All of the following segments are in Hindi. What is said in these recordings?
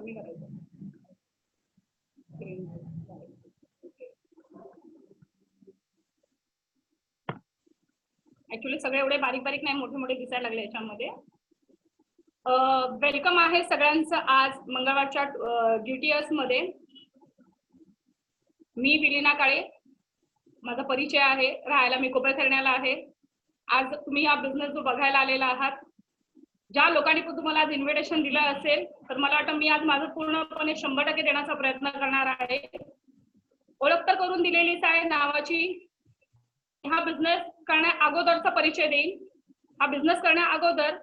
कमी करायचं. ऍक्च्युली सगळे एवढे बारीक बारीक नाही, मोठे मोठे दिसायला लागले याच्यामध्ये. वेलकम आहे सगळ्यांचं आज मंगळवारच्या DTS मध्ये. मी विलीना काळे, माझा परिचय आहे, राहायला मी कोपरखैरण्याला आहे. आज तुम्ही हा बिझनेस जो बघायला आलेला आहात, ज्या लोकांनी तुम्हाला आज इन्व्हिटेशन दिलं असेल तर मला वाटतं मी आज माझं पूर्णपणे 100% देण्याचा प्रयत्न करणार आहे. ओळख तर करून दिलेलीच आहे नावाची. हा बिझनेस करण्या अगोदरचा परिचय देईन. हा बिझनेस करण्या अगोदर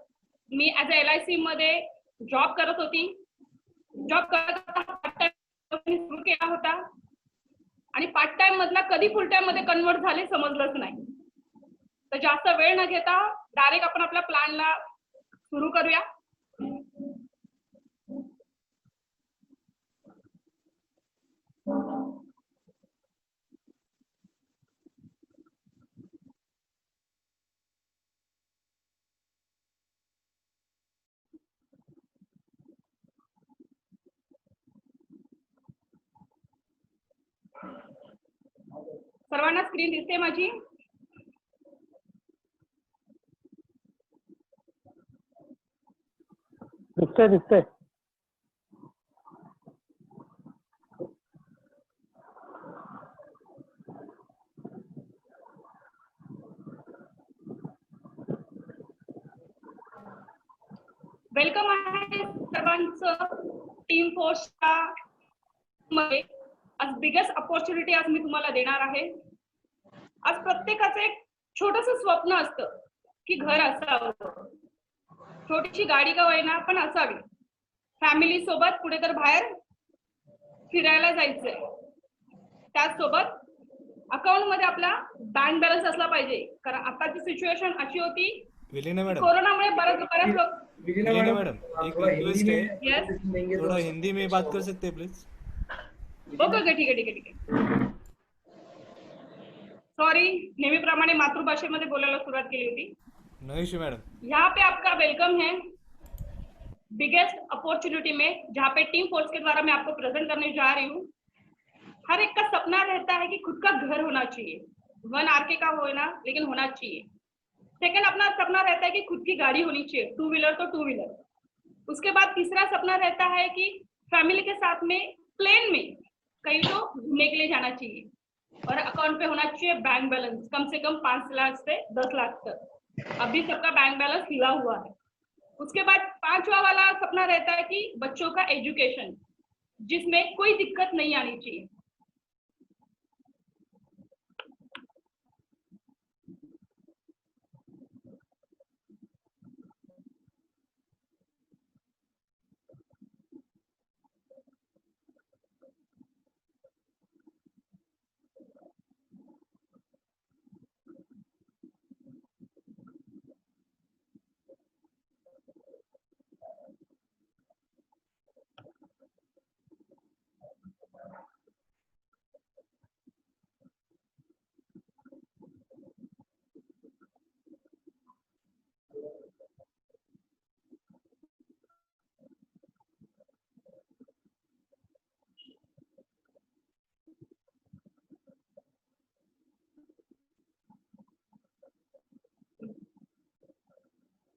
मी ऍज अ LIC मध्ये जॉब करत होती. जॉब करत सुरू केला होता आणि पार्ट टाइम मधला कधी फुल टाइम मध्ये कन्वर्ट झाले समजलंच नाही. तर जास्त वेळ न घेता डायरेक्ट आपण आपल्या प्लॅनला सुरू करूया. सर्वांना स्क्रीन दिसते माझी? दिसते. वेलकम आहे सर्वांचं टीम फोर्सच्या मध्ये. आज बिगेस्ट अपॉर्च्युनिटी आज मी तुम्हाला देणार आहे. आज प्रत्येकाचं एक छोटस स्वप्न असतं की घर असावं, छोटीशी गाडी का होईना पण असावी, फॅमिली सोबत कुठे तर बाहेर फिरायला जायचंय, त्याचसोबत अकाउंट मध्ये आपला बँक बॅलन्स असला पाहिजे. कारण आताची सिच्युएशन अशी होती, कोरोनामुळे बऱ्याच लोक. विलीना मैडम, एक रिक्वेस्ट है, यस, थोड़ा हिंदी में बात कर सकते हैं प्लीज? ओके, ठीक है. सॉरी, नेहमीप्रमाणे मातृभाषेमध्ये बोलायला सुरुवात केली होती. No issue madam. यहाँ पे आपका वेलकम है बिगेस्ट अपॉर्चुनिटी में, जहाँ पे टीम फोर्स के द्वारा मैं आपको प्रेजेंट करने जा रही हूँ. हर एक का सपना रहता है कि खुद का घर होना चाहिए, 1 RK का हो ना, लेकिन होना चाहिए. सेकंड अपना सपना रहता है कि खुद की गाड़ी होनी चाहिए, 2 व्हीलर तो 2 व्हीलर. उसके बाद तीसरा सपना रहता है कि फैमिली के साथ में प्लेन में कहीं तो घूमने के लिए जाना चाहिए, और अकाउंट पे होना चाहिए बैंक बैलेंस कम से कम 5 लाख से 10 लाख तक. अभी सबका बैंक बैलेंस हिला हुआ है. उसके बाद 5वां वाला सपना रहता है कि बच्चों का एजुकेशन, जिसमें कोई दिक्कत नहीं आनी चाहिए.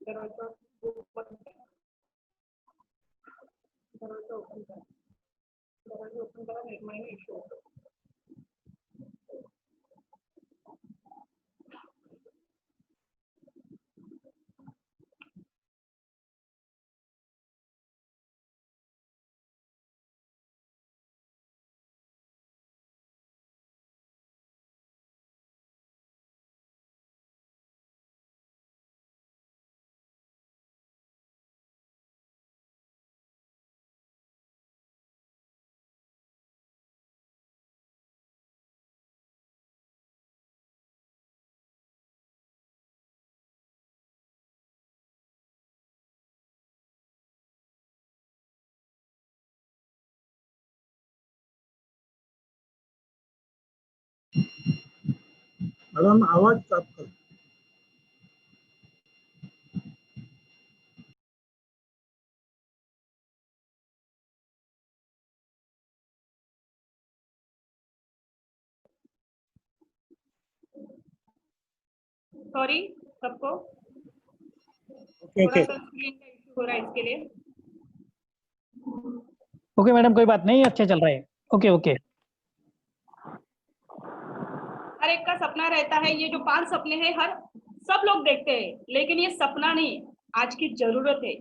दरवाजा ओपन करा, निर्माण इश्यू होतो. मैडम आवाज आपका सॉरी सबको, ओके थोड़ा ओके सा स्क्रीन का इशू हो रहा है इसके लिए। ओके मैडम, कोई बात नहीं, अच्छा चल रहा है। Okay okay. हर एक का सपना रहता है, ये जो 5 सपने हैं हर सब लोग देखते हैं, लेकिन ये सपना नहीं है, आज की जरूरत है।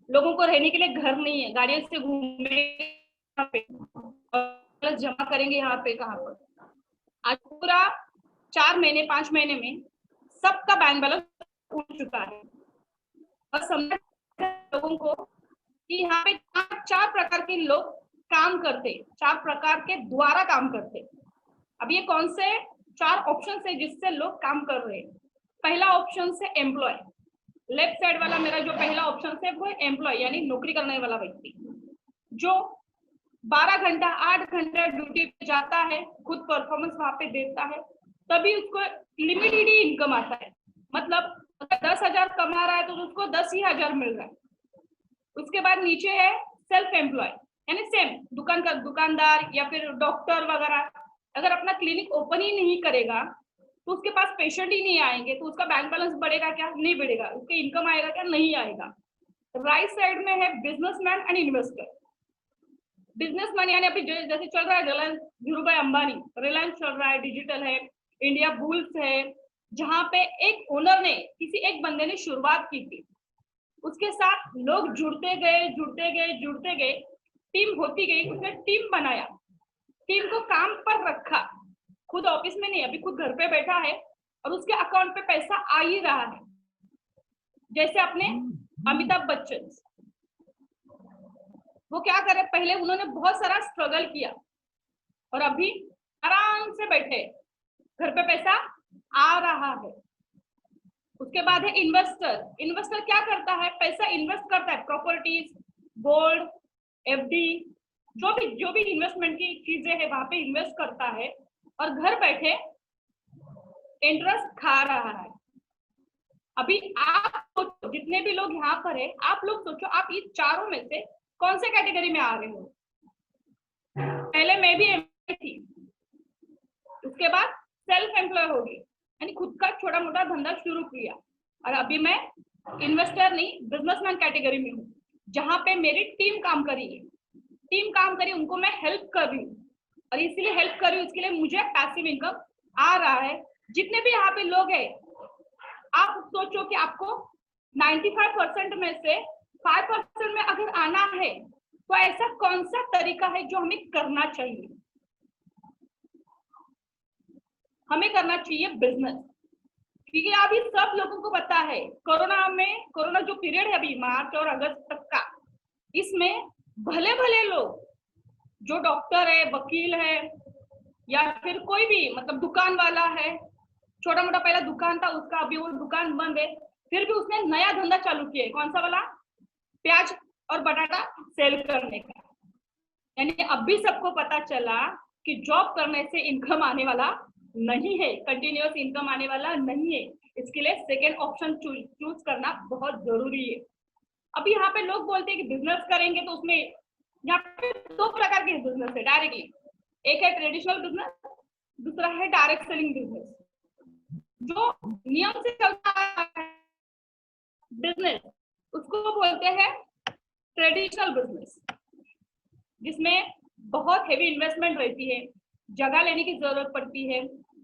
लोगों को रहने के लिए घर नहीं है, गाड़ियों से घूमने यहाँ पे, और जमा करेंगे यहाँ पे कहाँ पर। आज पूरा 4 महीने 5 महीने में सबका बैंक बैलेंस उठ चुका है। और समझ लोगों को कि यहाँ पे 4 प्रकार के लोग काम करते, 4 प्रकार के द्वारा काम करते। अब ये कौन से 4 ऑप्शन है जिससे लोग काम कर रहे हैं। पहला ऑप्शन है एम्प्लॉय, लेफ्ट साइड वाला मेरा जो पहला ऑप्शन है वो एम्प्लॉय यानी नौकरी करने वाला व्यक्ति, जो 12 घंटा 8 घंटा ड्यूटी पे जाता है, खुद परफॉर्मेंस वहां पे देता है, तभी उसको लिमिटेड ही इनकम आता है। मतलब अगर 10,000 कमा रहा है तो उसको 10,000 मिल रहा है। उसके बाद नीचे है सेल्फ एम्प्लॉय यानी सेम दुकानदार या फिर डॉक्टर वगैरह, अगर अपना क्लिनिक ओपन ही नहीं करेगा तो उसके पास पेशेंट ही नहीं आएंगे, तो उसका बैंक बैलेंस बढ़ेगा क्या? नहीं बढ़ेगा। उसके इनकम आएगा क्या? नहीं आएगा। राइट साइड में है बिजनेसमैन एंड इन्वेस्टर। बिजनेसमैन यानी अभी जैसे चल रहा है रिलायंस, धीरूभाई अंबानी, रिलायंस चल रहा है, डिजिटल है, इंडिया बुल्स है, जहां पे एक ओनर ने किसी एक बंदे ने शुरुआत की थी, उसके साथ लोग जुड़ते गए, टीम होती गई, उसने टीम बनाया, टीम को काम पर रखा, खुद ऑफिस में नहीं, अभी खुद घर पे बैठा है और उसके अकाउंट पे पैसा आ ही रहा है। जैसे अपने अमिताभ बच्चन, वो क्या करे, पहले उन्होंने बहुत सारा स्ट्रगल किया और अभी आराम से बैठे, घर पे पैसा आ रहा है। उसके बाद है इन्वेस्टर। इन्वेस्टर क्या करता है? पैसा इन्वेस्ट करता है, प्रॉपर्टीज, गोल्ड, एफडी, जो भी इन्वेस्टमेंट की चीजें है वहां पे इन्वेस्ट करता है और घर बैठे इंटरेस्ट खा रहा है। अभी आप सोचो, जितने भी लोग यहाँ पर है, आप लोग सोचो, आप इस चारों में से कौन से कैटेगरी में आ रहे हो? पहले मैं भी एम्प्लॉय थी, उसके बाद सेल्फ एम्प्लॉय हो गई यानी खुद का छोटा मोटा धंधा शुरू किया, और अभी मैं इन्वेस्टर नहीं बिजनेसमैन कैटेगरी में हूँ, जहां पे मेरी टीम काम करी, उनको मैं हेल्प कर रही हूँ, और इसीलिए हेल्प कर रही हूँ, इसके लिए मुझे पैसिव इनकम आ रहा है। जितने भी यहाँ पे लोग हैं, आप सोचो कि आपको 95% में से 5% में अगर आना है तो ऐसा कौन सा तरीका है जो हमें करना चाहिए? हमें करना चाहिए बिजनेस, क्योंकि अभी सब लोगों को पता है कोरोना जो पीरियड है अभी मार्च और अगस्त तक का, इसमें भले लोग जो डॉक्टर है, वकील है, या फिर कोई भी मतलब दुकान वाला है, छोटा मोटा पहला दुकान था उसका, अभी वो दुकान बंद है, फिर भी उसने नया धंधा चालू किया है। कौन सा वाला? प्याज और बटाटा सेल करने का। यानी अब भी सबको पता चला कि जॉब करने से इनकम आने वाला नहीं है, कंटिन्यूअस इनकम आने वाला नहीं है, इसके लिए सेकेंड ऑप्शन चूज करना बहुत जरूरी है। अभी यहाँ पे लोग बोलते हैं कि बिजनेस करेंगे, तो उसमें यहाँ पे 2 प्रकार के बिजनेस है डायरेक्टली, एक है ट्रेडिशनल बिजनेस, दूसरा है डायरेक्ट सेलिंग बिजनेस। जो नियम से चलता है बिजनेस उसको बोलते हैं ट्रेडिशनल बिजनेस, जिसमें बहुत हेवी इन्वेस्टमेंट रहती है, जगह लेने की जरूरत पड़ती है,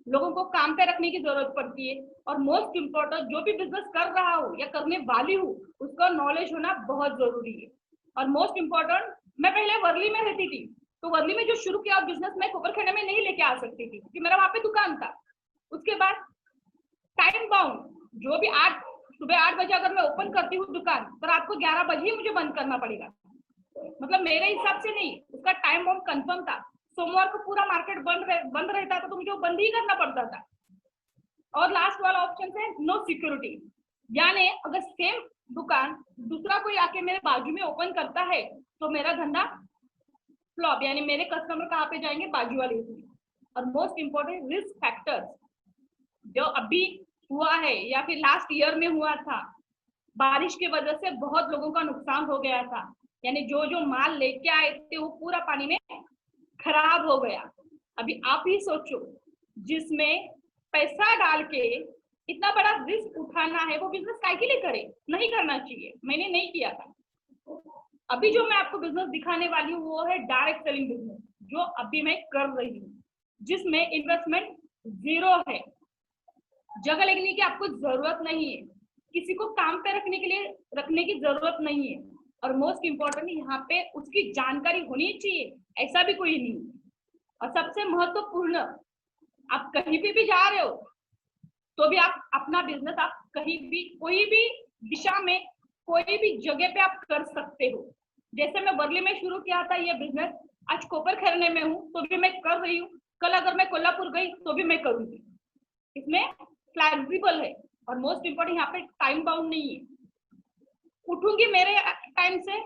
लोगों को काम पे रखने की जरूरत पड़ती है, और मोस्ट इम्पोर्टेंट जो भी बिजनेस कर रहा हो या करने वाली हूँ उसका नॉलेज होना बहुत जरूरी है। और मोस्ट इम्पोर्टेंट, मैं पहले वर्ली में रहती थी, तो वर्ली में जो शुरू किया बिजनेस मैं कोपरखेड़ा में नहीं लेके आ सकती थी क्योंकि मेरा वहां पे दुकान था। उसके बाद टाइम बाउंड, जो भी सुबह 8 बजे अगर मैं ओपन करती हूँ दुकान, तो रात को 11 बजे ही मुझे बंद करना पड़ेगा, मतलब मेरे हिसाब से नहीं, उसका टाइम बाउंड कंफर्म था। सोमवार को पूरा मार्केट बंद रहता था तो मुझे बंद ही करना पड़ता था। और लास्ट वाला ऑप्शन है नो सिक्योरिटी, यानी अगर सेम दुकान दूसरा कोई आके मेरे बाजू में ओपन करता है तो मेरा धंधा फ्लॉप, यानी मेरे कस्टमर कहाँ पे जाएंगे? बाजू वाले। और मोस्ट इम्पोर्टेंट रिस्क फैक्टर्स जो अभी हुआ है या फिर लास्ट ईयर में हुआ था, बारिश की वजह से बहुत लोगों का नुकसान हो गया था, यानी जो माल लेके आए थे वो पूरा पानी में खराब हो गया। अभी आप ही सोचो, जिसमें पैसा डाल के इतना बड़ा रिस्क उठाना है, वो बिजनेस काय के लिए करे? नहीं करना चाहिए, मैंने नहीं किया था। अभी जो मैं आपको बिजनेस दिखाने वाली हूँ वो है डायरेक्ट सेलिंग बिजनेस, जो अभी मैं कर रही हूँ, जिसमें इन्वेस्टमेंट 0 है। जगह लगने की आपको जरूरत नहीं है, किसी को काम पे रखने की जरूरत नहीं है, और मोस्ट इम्पोर्टेंट यहाँ पे उसकी जानकारी होनी चाहिए, ऐसा भी कोई नहीं। और सबसे महत्वपूर्ण, आप कहीं भी जा रहे हो तो भी आप अपना बिजनेस आप कहीं भी कोई भी दिशा में कोई भी जगह पे आप कर सकते हो। जैसे मैं वर्ली में शुरू किया था ये बिजनेस, आज कोपर खरने में हूँ तो भी मैं कर रही हूँ, कल अगर मैं कोल्हापुर गई तो भी मैं करूंगी। इसमें फ्लेक्सिबल है, और मोस्ट इम्पोर्टेंट यहाँ पे टाइम बाउंड नहीं है। उठूंगी मेरे टाइम से,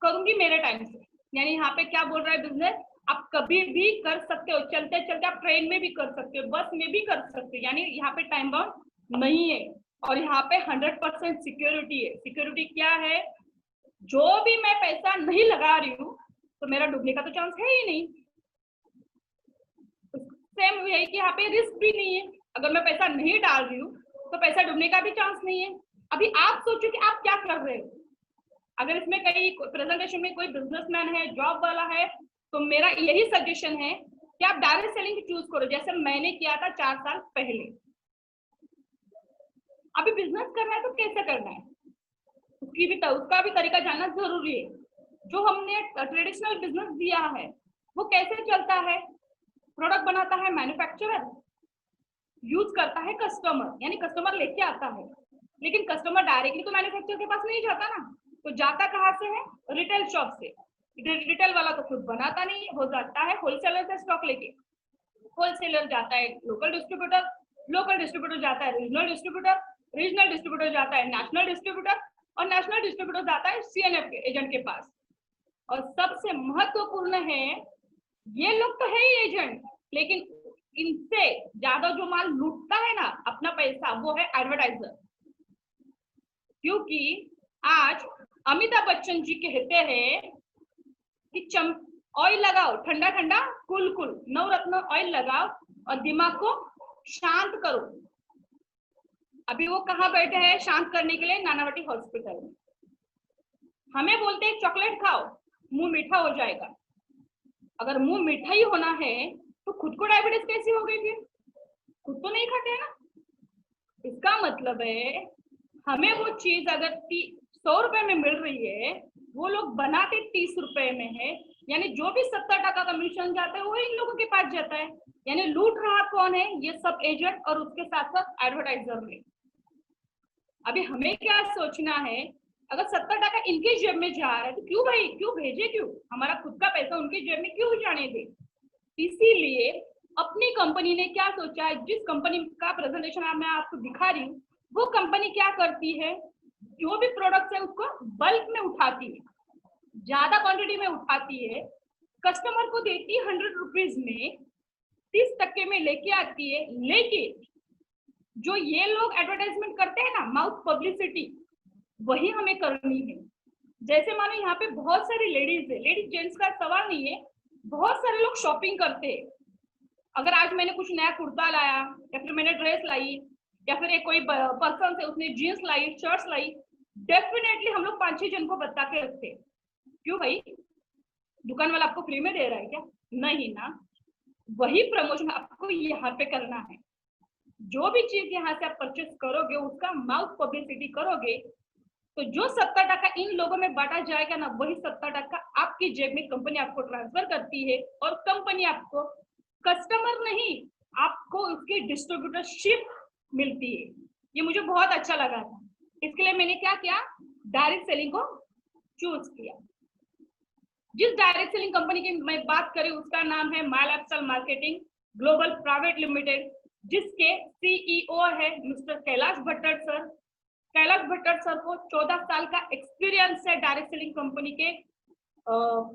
करूंगी मेरे टाइम से। यानी यहाँ पे क्या बोल रहा है बिजनेस, आप कभी भी कर सकते हो, चलते चलते आप ट्रेन में भी कर सकते हो, बस में भी कर सकते हो, यानी यहाँ पे टाइम बाउंड नहीं है। और यहाँ पे 100% सिक्योरिटी है। सिक्योरिटी क्या है, जो भी मैं पैसा नहीं लगा रही हूँ तो मेरा डूबने का तो चांस है ही नहीं। सेम यही कि यहाँ पे रिस्क भी नहीं है, अगर मैं पैसा नहीं डाल रही हूँ तो पैसा डूबने का भी चांस नहीं है। अभी आप सोचो कि आप क्या कर रहे हो। अगर इसमें कई प्रेजेंटेशन में कोई बिजनेसमैन है, जॉब वाला है, तो मेरा यही सजेशन है कि आप डायरेक्ट सेलिंग चूज करो, जैसे मैंने किया था 4 साल पहले। अभी बिजनेस करना है तो कैसे करना है, उसका भी तरीका जानना जरूरी है। जो हमने ट्रेडिशनल बिजनेस दिया है वो कैसे चलता है, प्रोडक्ट बनाता है मैन्युफैक्चरर, यूज करता है कस्टमर, यानी कस्टमर लेके आता है, लेकिन कस्टमर डायरेक्टली तो मैन्युफैक्चरर के पास नहीं जाता ना, तो जाता कहाँ से है, रिटेल शॉप से। रिटेल वाला तो खुद बनाता नहीं, हो जाता है होलसेलर से स्टॉक लेके, होलसेलर जाता है लोकल डिस्ट्रीब्यूटर, लोकल डिस्ट्रीब्यूटर जाता है रीजनल डिस्ट्रीब्यूटर, रीजनल डिस्ट्रीब्यूटर जाता है नेशनल डिस्ट्रीब्यूटर, और नेशनल डिस्ट्रीब्यूटर जाता है सीएनएफ के एजेंट के पास। और सबसे महत्वपूर्ण है, ये लोग तो है ही एजेंट, लेकिन इनसे ज्यादा जो माल लूटता है ना अपना पैसा, वो है एडवर्टाइजर। क्योंकि आज अमिताभ बच्चन जी कहते हैं कि ऑयल लगाओ, ठंडा ठंडा कुल कुल, नवरत्न ऑयल लगाओ और दिमाग को शांत करो। अभी वो कहाँ बैठे हैं शांत करने के लिए, नानावटी हॉस्पिटल में। हमें बोलते हैं चॉकलेट खाओ, मुंह मीठा हो जाएगा। अगर मुंह मीठा ही होना है तो खुद को डायबिटीज कैसी हो गई थी, खुद तो नहीं खाते ना। इसका मतलब है हमें वो चीज अगर 100 रुपए में मिल रही है, वो लोग बनाते 30 रुपए में है, यानी जो भी 70% कमीशन जाता है वो इन लोगों के पास जाता है। यानी लूट रहा कौन है, ये सब एजेंट और उसके साथ साथ एडवर्टाइजर में। अभी हमें क्या सोचना है, अगर 70% इनके जेब में जा रहा है तो क्यों भाई, क्यों भेजे, क्यों हमारा खुद का पैसा उनके जेब में क्यों जाने दे। इसीलिए अपनी कंपनी ने क्या सोचा है, जिस कंपनी का प्रेजेंटेशन मैं आपको दिखा रही हूँ, वो कंपनी क्या करती है, जो भी प्रोडक्ट है उसको बल्क में उठाती है, ज्यादा क्वांटिटी में उठाती है, कस्टमर को देती है 100 रुपीज में, 30% में लेके आती है। लेकिन जो ये लोग एडवर्टाइजमेंट करते हैं ना, माउथ पब्लिसिटी, वही हमें करनी है। जैसे मानो यहाँ पे बहुत सारी लेडीज है, लेडीज जेंट्स का सवाल नहीं है, बहुत सारे लोग शॉपिंग करते हैं। अगर आज मैंने कुछ नया कुर्ता लाया, या फिर मैंने ड्रेस लाई, या फिर एक कोई पर्सन है उसने जीन्स लाई, शर्ट्स लाई, डेफिनेटली हम लोग 5-6 जन को बता के रखते हैं। क्यों भाई, दुकान वाला आपको फ्री में दे रहा है क्या? नहीं ना। वही प्रमोशन आपको यहाँ पे करना है। जो भी चीज यहाँ से आप परचेस करोगे उसका माउथ पब्लिसिटी करोगे, तो जो 70% इन लोगों में बांटा जाएगा ना, वही 70% आपकी जेब में कंपनी आपको ट्रांसफर करती है, और कंपनी आपको कस्टमर नहीं, आपको उसकी डिस्ट्रीब्यूटरशिप मिलती है। ये मुझे बहुत अच्छा लगा था, इसके लिए मैंने क्या किया, डायरेक्ट सेलिंग को चूज किया। जिस डायरेक्ट सेलिंग कंपनी की मैं बात करी उसका नाम है my lifestyle marketing global private limited, जिसके सीईओ है mister Kailash Bhattar sir. Kailash Bhattar sir को 14 साल का एक्सपीरियंस है डायरेक्ट सेलिंग कंपनी के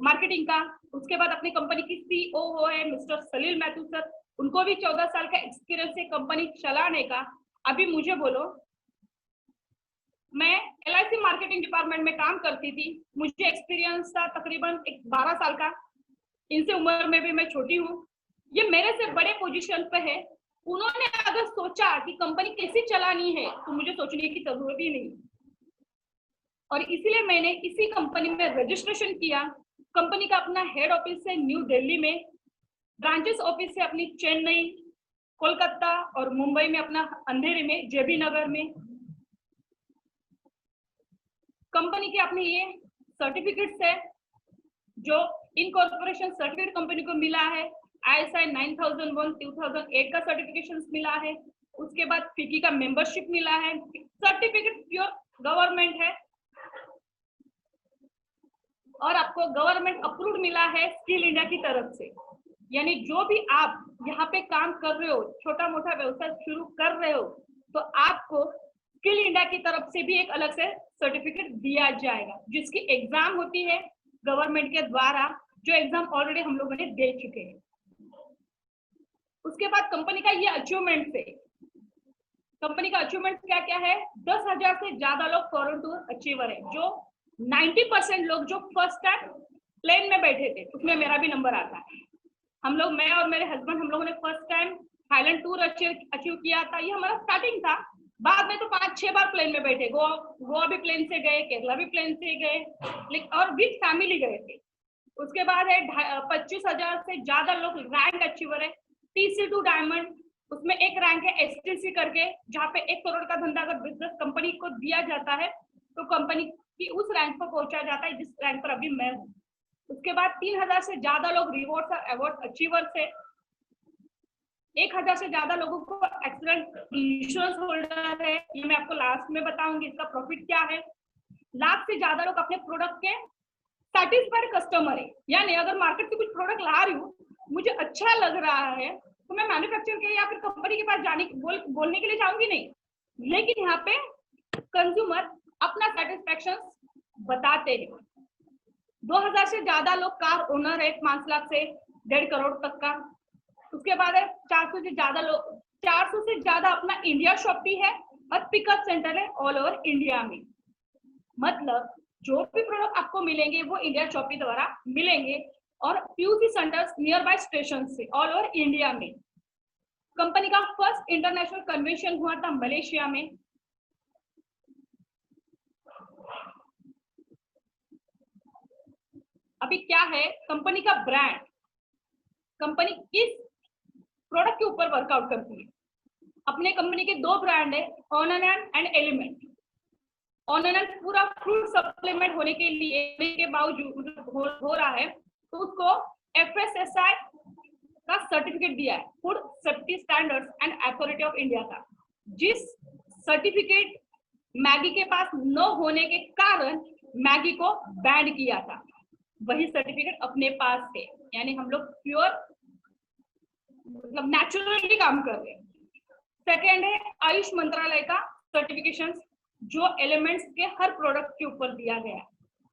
मार्केटिंग का। उसके बाद अपनी कंपनी की सीईओ है मिस्टर सलील मैथ्यू सर, उनको भी 14 साल का एक्सपीरियंस है कंपनी चलाने का। अभी मुझे बोलो, मैं LIC मार्केटिंग डिपार्टमेंट में काम करती थी, मुझे एक्सपीरियंस था तकरीबन 12 साल का। इनसे उम्र में भी मैं छोटी हूँ, ये मेरे से बड़े पोजीशन पे है, उन्होंने अगर सोचा कि कंपनी कैसी चलानी है तो मुझे सोचने की जरूरत ही नहीं, और इसीलिए मैंने इसी कंपनी में रजिस्ट्रेशन किया। कंपनी का अपना हेड ऑफिस है न्यू दिल्ली में, ब्रांचेस ऑफिस है अपनी चेन्नई, कोलकाता और मुंबई में, अपना अंधेरी में, जेबी नगर में। कंपनी के अपने ये सर्टिफिकेट्स है जो इनकॉर्पोरेशन सर्टिफिकेट कंपनी को मिला है, ISI 9001 2008 का सर्टिफिकेशन मिला है, उसके बाद फिकी का मेंबरशिप मिला है, सर्टिफिकेट प्योर गवर्नमेंट है, और आपको गवर्नमेंट अप्रूव्ड मिला है स्किल इंडिया की तरफ से। यानी जो भी आप यहाँ पे काम कर रहे हो, छोटा मोटा व्यवसाय शुरू कर रहे हो, तो आपको स्किल इंडिया की तरफ से भी एक अलग से सर्टिफिकेट दिया जाएगा, जिसकी एग्जाम होती है गवर्नमेंट के द्वारा, जो एग्जाम ऑलरेडी हम लोगों ने दे चुके हैं। उसके बाद कंपनी का ये अचीवमेंट है, कंपनी का अचीवमेंट क्या क्या है? 10,000 से ज्यादा लोग फॉरेन टूर अचीवर है, जो 90% लोग जो फर्स्ट टाइम प्लेन में बैठे थे, उसमें मेरा भी नंबर आता है। हम लोग, मैं और मेरे हस्बैंड, हम लोगों ने first time Thailand tour achieve किया था। ये हमारा स्टार्टिंग था। बाद में तो 5-6 बार प्लेन में बैठे, गोवा भी प्लेन से गए, केरला भी प्लेन से गए, लेकिन और विद फैमिली गए थे। उसके बाद है 25,000 से ज्यादा लोग रैंक अचीवर है, TC2 डायमंड, उसमें एक रैंक है STC करके, जहाँ पे 1 करोड़ का धंधा अगर बिजनेस कंपनी को दिया जाता है तो कंपनी की उस रैंक पर पहुंचा जाता है जिस रैंक पर अभी मैं हूँ। उसके बाद 3,000 से ज्यादा लोग रिवॉर्ड्स और अवार्ड अचीवर्स है, 1,000 से ज्यादा लोगों को एक्सीडेंट इंश्योरेंस होल्डर है, ये मैं आपको लास्ट में बताऊंगी इसका प्रॉफिट क्या है। लाख से ज्यादा लोग अपने प्रोडक्ट के सैटिस्फाइड कस्टमर है, यानी अगर मार्केट से कुछ प्रोडक्ट ला रही हूँ, मुझे अच्छा लग रहा है, तो मैं मैन्युफैक्चर के या फिर कंपनी के पास जाने बोलने के लिए जाऊंगी नहीं, लेकिन यहाँ पे कंज्यूमर अपना सेटिस्फेक्शन बताते हैं। 2,000 से ज्यादा लोग कार ओनर है, 5 लाख से 1.5 करोड़ तक का। उसके बाद है 400 से ज्यादा लोग, 400 से ज्यादा अपना इंडिया शॉप भी है और पिकअप सेंटर है ऑल ओवर इंडिया में। मतलब जो भी प्रोडक्ट आपको मिलेंगे वो इंडिया शॉपी द्वारा मिलेंगे, और PUC centres near by station से ऑल ओवर इंडिया में। कंपनी का फर्स्ट इंटरनेशनल कन्वेंशन हुआ था मलेशिया में। अभी क्या है कंपनी का ब्रांड, कंपनी किस प्रोडक्ट के ऊपर वर्कआउट करती है? अपने कंपनी के 2 ब्रांड है, ऑनन एंड एलिमेंट। ऑनन पूरा फ्रूट सप्लीमेंट होने के लिए के बावजूद हो रहा है, तो उसको FSSAI का सर्टिफिकेट दिया है, food safety standards and authority of India का, जिस सर्टिफिकेट मैगी के पास न होने के कारण मैगी को बैन किया था, वही सर्टिफिकेट अपने पास है। यानी हम लोग प्योर मतलब नेचुरली काम कर रहे हैं। सेकेंड है आयुष मंत्रालय का सर्टिफिकेशन, जो एलिमेंट्स के हर प्रोडक्ट के ऊपर दिया गया।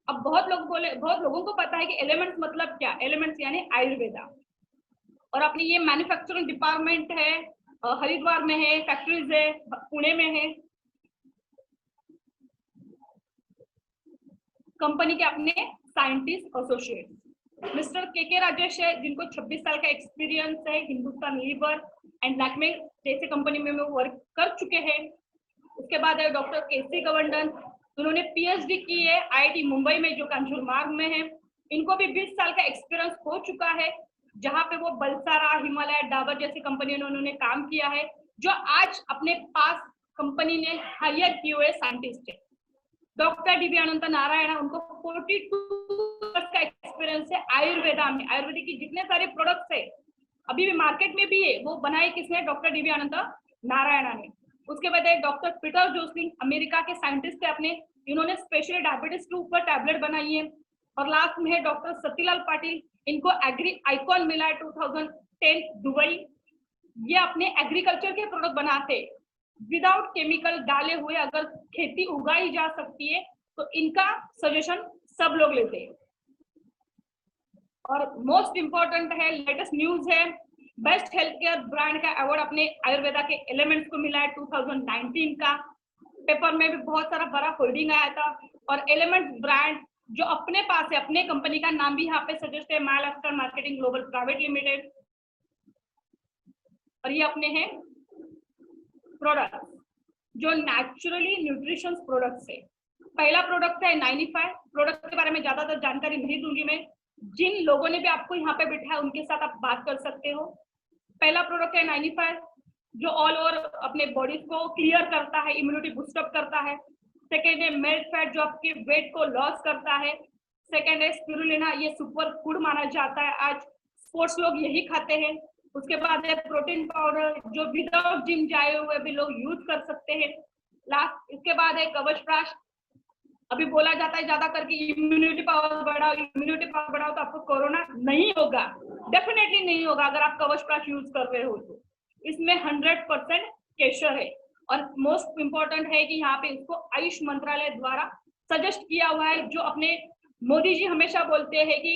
अब बहुत लोगों को पता है कि एलिमेंट्स मतलब क्या, एलिमेंट्स यानी आयुर्वेदा, और अपनी ये मैन्युफैक्चरिंग डिपार्टमेंट है, हरिद्वार में है, फैक्ट्रीज है, पुणे में है। कंपनी के अपने साइंटिस्ट एसोसिएट मिस्टर के राजेश है, जिनको 26 साल का एक्सपीरियंस है, हिंदुस्तान लीवर एंड लैक्मे जैसे कंपनी में वो वर्क कर चुके हैं। उसके बाद है डॉक्टर KC गवर्नन, उन्होंने PhD की है IIT मुंबई में, जो कंजूरमार्ग में है। इनको भी 20 साल का एक्सपीरियंस हो चुका है, जहां पे वो बलसारा, हिमालय, डाबर जैसी कंपनियों ने उन्होंने काम किया है, जो आज अपने पास कंपनी ने हायर किए हुए साइंटिस्ट है। डॉक्टर DB अनंत नारायण, उनको 42 का एक्सपीरियंस है आयुर्वेदा में। आयुर्वेदिक की जितने सारे प्रोडक्ट्स है अभी भी मार्केट में भी है, वो बनाए किसने? डॉक्टर DB अनंत नारायण ने। उसके बाद डॉक्टर पीटर जोस्लिंग, अमेरिका के साइंटिस्ट है अपने, इन्होंने स्पेशली डायबिटीज के ऊपर टैबलेट बनाई है। और लास्ट में है डॉक्टर सतीलाल पाटिल, इनको एग्री आइकॉन मिला है 2010 दुबई। ये अपने एग्रीकल्चर के प्रोडक्ट बनाते, विदाउट केमिकल डाले हुए अगर खेती उगाई जा सकती है तो इनका सजेशन सब लोग लेते हैं। और मोस्ट इंपॉर्टेंट है, लेटेस्ट न्यूज है, बेस्ट हेल्थ केयर ब्रांड का अवार्ड अपने आयुर्वेदा के एलिमेंट्स को मिला है 2019 का। पेपर में भी बहुत सारा बड़ा होल्डिंग आया था। और एलिमेंट्स ब्रांड जो अपने पास है, अपने कंपनी का नाम भी यहाँ पे सजेस्ट है, Mahalakshmi marketing global private limited. और ये अपने हैं प्रोडक्ट जो नेचुरली न्यूट्रिशंस प्रोडक्ट्स है। पहला प्रोडक्ट है 95। प्रोडक्ट के बारे में ज्यादातर जानकारी नहीं दूंगी मैं, जिन लोगों ने भी आपको यहाँ पे बिठाया उनके साथ आप बात कर सकते हो। पहला प्रोडक्ट है 95 जो ऑल ओवर अपने बॉडी को क्लियर करता है, इम्यूनिटी बूस्टअप करता है। सेकेंड है मेल्ट फैट जो आपके वेट को लॉस करता है। सेकेंड है स्पिरुलिना, ये सुपर फूड माना जाता है, आज स्पोर्ट्स लोग यही खाते हैं। उसके बाद है प्रोटीन पाउडर जो विदाउट जिम जाए हुए भी लोग यूज कर सकते हैं। लास्ट इसके बाद है कवच प्राश। अभी बोला जाता है ज्यादा करके इम्यूनिटी पावर बढ़ाओ, इम्यूनिटी पावर बढ़ाओ तो आपको कोरोना नहीं होगा, डेफिनेटली नहीं होगा अगर आप कवच प्राश यूज कर रहे हो तो। इसमें 100% केशर है और मोस्ट इम्पोर्टेंट है कि यहाँ पे इसको आयुष मंत्रालय द्वारा सजेस्ट किया हुआ है। जो अपने मोदी जी हमेशा बोलते हैं कि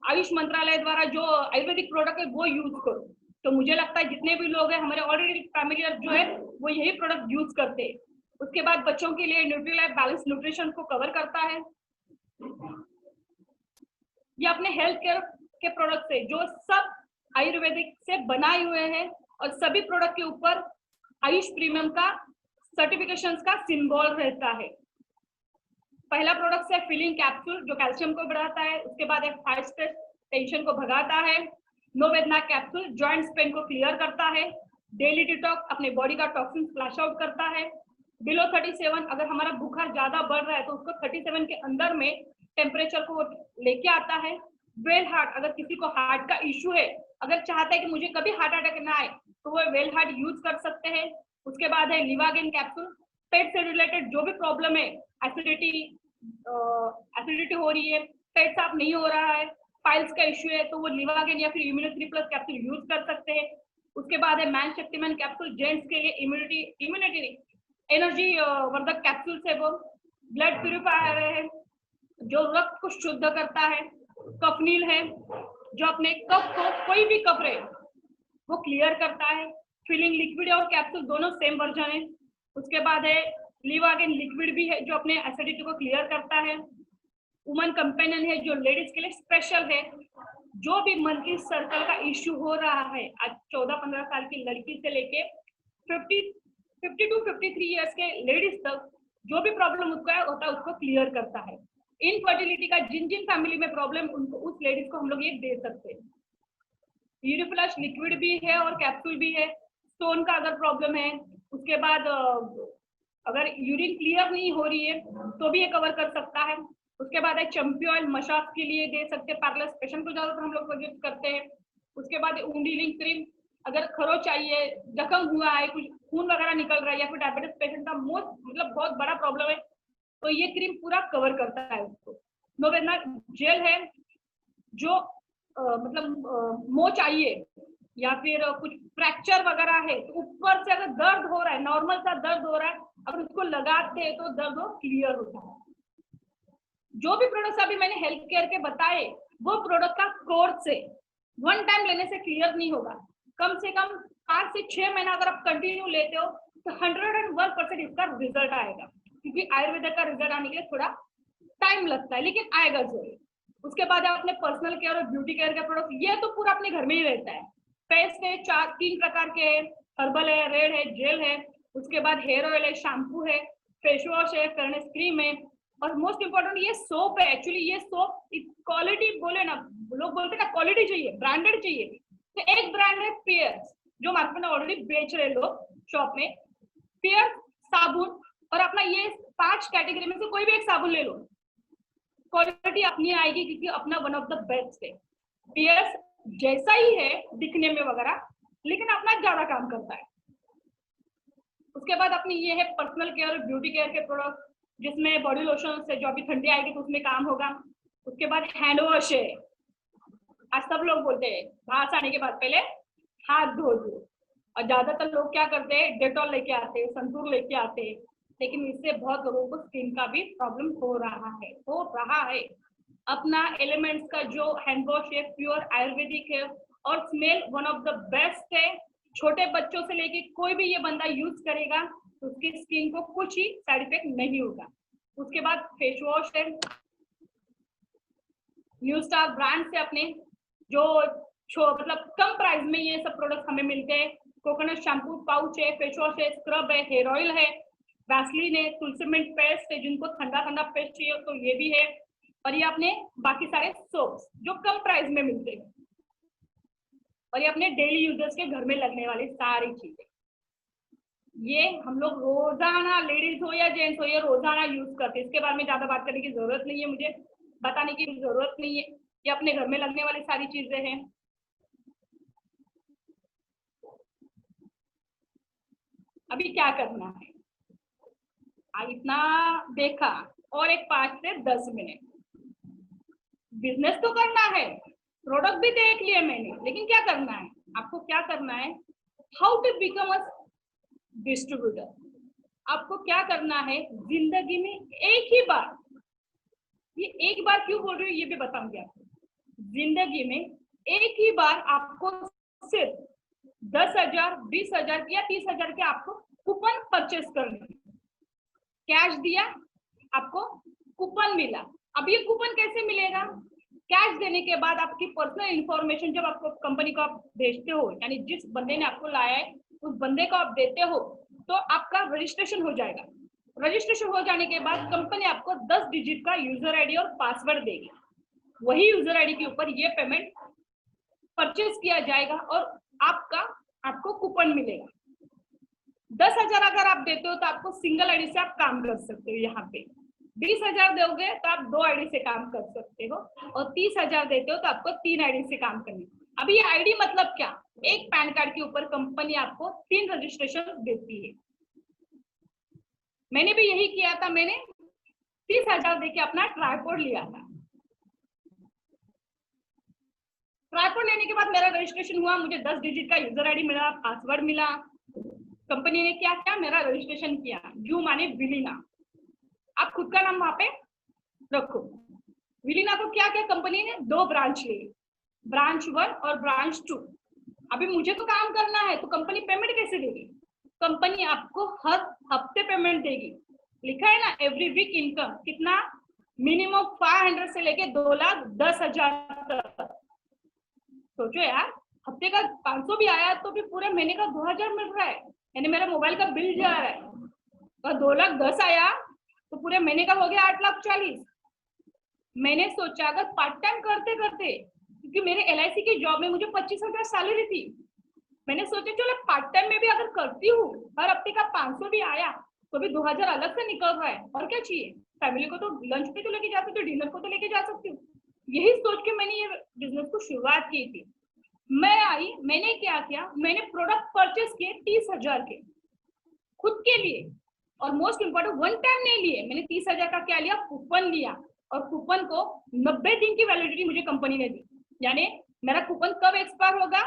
आयुष मंत्रालय द्वारा जो आयुर्वेदिक प्रोडक्ट है वो यूज करो, तो मुझे लगता है जितने भी लोग हैं हमारे ऑलरेडी फैमिली जो है वो यही प्रोडक्ट यूज करते हैं। उसके बाद बच्चों के लिए न्यूट्रीलाइफ बैलेंस न्यूट्रिशन को कवर करता है। ये अपने हेल्थ केयर के प्रोडक्ट है जो सब आयुर्वेदिक से बनाए हुए हैं और सभी प्रोडक्ट के ऊपर आयुष प्रीमियम का सर्टिफिकेशन का सिंबल रहता है। पहला प्रोडक्ट है फिलिंग कैप्सूल जो कैल्शियम को बढ़ाता है। उसके बाद एक हाई स्ट्रेस टेंशन को भगाता है। नो वेदना कैप्सूल जॉइंट्स पेन को क्लियर करता है। डेली डिटॉक्स अपने बॉडी का टॉक्सिन फ्लैश आउट करता है। बिलो 37 अगर हमारा बुखार ज्यादा बढ़ रहा है तो उसको 37 के अंदर में टेम्परेचर को लेके आता है। वेल हार्ट अगर किसी को हार्ट का इश्यू है, अगर चाहता है कि मुझे कभी हार्ट अटैक ना आए तो वो वेल हार्ट यूज कर सकते हैं। उसके बाद है लिवागेन कैप्सूल, पेट से रिलेटेड जो भी प्रॉब्लम है, एसिडिटी हो रही है, पेट साफ नहीं हो रहा है, पाइल्स का इश्यू है तो वो लिवागेन या फिर इम्यूनो3 प्लस कैप्सूल यूज कर सकते हैं। उसके बाद है मैन शक्तिमान कैप्सूल, जेंट्स के लिए इम्यूनिटी एनर्जी वर्धक कैप्सूल है वो। ब्लड प्यूरिफायर है जो रक्त को शुद्ध करता है। कफनील है जो अपने कफ को कोई भी कफ रहे वो क्लियर करता है। फिलिंग लिक्विड और कैप्सूल दोनों सेम वर्जन है। उसके बाद है लिवागेन लिक्विड भी है जो अपने एसिडिटी को क्लियर करता है। वुमन कंपेनियन है जो लेडीज के लिए स्पेशल है। जो भी मंथली सर्कल का इश्यू हो रहा है, आज 14-15 साल की लड़की से लेके 50 to 53 इयर्स के लेडीज तक जो भी प्रॉब्लम उसका होता है उसको क्लियर करता है। इनफर्टिलिटी का जिन जिन फैमिली में प्रॉब्लम उनको उस लेडीज को हम लोग ये दे सकते हैं। यूरिफ्लश लिक्विड भी है और कैप्सूल भी है। स्टोन का अगर प्रॉब्लम है, उसके बाद अगर यूरिन क्लियर नहीं हो रही है तो भी ये कवर कर सकता है। उसके बाद है चंपी ऑयल मसाज के लिए दे सकते हैं, पैरालिसिस पेशेंट को ज्यादातर हम लोग सजेस्ट करते हैं। उसके बाद वुंड हीलिंग क्रीम, अगर खरोच चाहिए, जख्म हुआ है, कुछ खून वगैरह निकल रहा है या फिर डायबिटीज पेशेंट का बहुत बड़ा प्रॉब्लम है तो ये क्रीम पूरा कवर करता है उसको। नोवेना जेल है जो मोच चाहिए या फिर कुछ फ्रैक्चर वगैरह है तो ऊपर से अगर दर्द हो रहा है, नॉर्मल सा दर्द हो रहा है, अगर उसको लगाते हैं तो दर्द वो क्लियर होता है। जो भी प्रोडक्ट्स अभी मैंने हेल्थ केयर के बताए वो प्रोडक्ट का कोर्स से वन टाइम लेने से क्लियर नहीं होगा। कम से कम 5 से 6 महीना अगर आप कंटिन्यू लेते हो तो 101% इसका रिजल्ट आएगा, क्योंकि आयुर्वेद का रिजल्ट आने के लिए थोड़ा टाइम लगता है लेकिन आएगा जरूर। उसके बाद अपने पर्सनल केयर और ब्यूटी केयर का प्रोडक्ट, ये तो पूरा अपने घर में ही रहता है। पेस्ट है 3 प्रकार के, हर्बल है, रेड है, जेल है, उसके बाद हेयर ऑयल है, शैम्पू है, फेस वॉश है, फेयरनेस क्रीम है और मोस्ट इंपॉर्टेंट ये सोप है। एक्चुअली ये सोप क्वालिटी बोले ना, लोग बोलते ना क्वालिटी चाहिए, ब्रांडेड चाहिए, तो एक ब्रांड है पियर्स जो मार्केट में ऑलरेडी बेच रहे लोग शॉप में। पियर्स साबुन और अपना ये 5 कैटेगरी में से कोई भी एक साबुन ले लो, क्वालिटी अपनी आएगी क्योंकि अपना वन ऑफ द बेस्ट है। पियर्स जैसा ही है दिखने में वगैरह लेकिन अपना ज्यादा काम करता है। उसके बाद अपनी ये है पर्सनल केयर और ब्यूटी केयर के प्रोडक्ट जिसमें बॉडी लोशन से जो अभी ठंडी आएगी तो उसमें काम होगा। उसके बाद हैंड वॉश है, आज सब लोग बोलते हैं बाहर से आने के बाद पहले हाथ धो दो, और ज्यादातर लोग क्या करते हैं डेटॉल लेके आते हैं, संतूर लेके आते हैं, लेकिन इससे बहुत लोगों को स्किन का भी प्रॉब्लम हो रहा है। अपना एलिमेंट्स का जो हैंड वॉश है प्योर आयुर्वेदिक है और smell one of the best है। छोटे बच्चों से लेके कोई भी ये बंदा यूज करेगा तो उसकी स्किन को कुछ ही साइड इफेक्ट नहीं होगा। उसके बाद फेस वॉश है न्यू स्टार ब्रांड से, अपने जो मतलब कम प्राइस में ये सब प्रोडक्ट हमें मिलते हैं। कोकोनट शैम्पू पाउच है, फेस वॉश है, स्क्रब है, हेयर ऑयल है, वैसलीन है, तुलसी मिंट पेस्ट है, जिनको ठंडा ठंडा पेस्ट चाहिए तो ये भी है, और ये अपने बाकी सारे सोप्स जो कम प्राइस में मिलते हैं, और ये अपने डेली यूजर्स के घर में लगने वाली सारी चीजें, ये हम लोग रोजाना, लेडीज हो या जेंट्स हो, ये रोजाना यूज करते हैं। इसके बारे में ज्यादा बात करने की जरूरत नहीं है, मुझे बताने की जरूरत नहीं है, ये अपने घर में लगने वाली सारी चीजें हैं। अभी क्या करना है, इतना देखा, और एक 5 से 10 मिनट बिजनेस तो करना है, प्रोडक्ट भी देख लिया मैंने, लेकिन क्या करना है आपको, क्या करना है, how to become a distributor. आपको क्या करना है जिंदगी में एक ही बार, ये एक बार क्यों बोल रही हूँ ये भी बताऊंगी आपको। जिंदगी में एक ही बार आपको सिर्फ 10,000, 20,000 या 30,000 के आपको कूपन परचेस करने, कैश दिया आपको कूपन मिला। अब ये कूपन कैसे मिलेगा, कैश देने के बाद आपकी पर्सनल इंफॉर्मेशन जब आपको कंपनी को आप भेजते हो, यानी जिस बंदे ने आपको लाया है उस बंदे को आप देते हो, तो आपका रजिस्ट्रेशन हो जाएगा। रजिस्ट्रेशन हो जाने के बाद कंपनी आपको 10 डिजिट का यूजर आईडी और पासवर्ड देगी। वही यूजर आईडी के ऊपर ये पेमेंट परचेस किया जाएगा और आपको कूपन मिलेगा। 10,000 अगर आप देते हो तो आपको सिंगल आईडी से आप काम कर सकते हो। यहाँ पे 20,000 दोगे तो आप 2 आईडी से काम कर सकते हो, और 30,000 देते हो तो आपको 3 आईडी से काम करनी। अभी ये आईडी मतलब क्या, एक पैन कार्ड के ऊपर कंपनी आपको 3 रजिस्ट्रेशन देती है। मैंने भी यही किया था, मैंने 30,000 देके अपना ट्राइपॉड लिया था। ट्राइपॉड लेने के बाद मेरा रजिस्ट्रेशन हुआ, मुझे 10 डिजिट का यूजर आईडी मिला, पासवर्ड मिला। कंपनी ने क्या किया, मेरा रजिस्ट्रेशन किया, यू माने विलीना, आप खुद का नाम वहां पे रखो। विलीना को क्या किया कंपनी ने, 2 ब्रांच ली, ब्रांच 1 और ब्रांच 2। अभी मुझे तो काम करना है, तो कंपनी पेमेंट कैसे देगी, कंपनी आपको हर हफ्ते पेमेंट देगी। लिखा है ना एवरी वीक इनकम कितना, मिनिमम 500 से लेके 2,10,000 तक। सोचो यार, हफ्ते का 500 भी आया तो भी पूरे महीने का 2,000 मिल रहा है, यानी मेरा मोबाइल का बिल जा रहा है। और 2,10,000 आया तो पूरे महीने का हो गया 8,40,000। मैंने सोचा अगर पार्ट टाइम करते करते, क्योंकि मेरे LIC की जॉब में मुझे 25,000 सैलरी थी, मैंने सोचा चलो पार्ट टाइम में भी अगर करती हूँ, हर हफ्ते का 500 भी आया तो भी 2,000 अलग से निकल रहा है, और क्या चाहिए, फैमिली को तो लंच पे तो लेके जा सकती हूँ, डिनर को तो लेके जा सकती हूँ। यही सोच के मैंने ये बिजनेस को शुरुआत की थी। मैंने क्या किया, मैंने प्रोडक्ट परचेस किए 30,000 के खुद के लिए, और मोस्ट इम्पोर्टेंट वन टाइम नहीं लिए, मैंने 30,000 का क्या लिया, कूपन लिया, और कूपन को 90 दिन की वैलिडिटी मुझे कंपनी ने दी। यानी मेरा कूपन कब एक्सपायर होगा,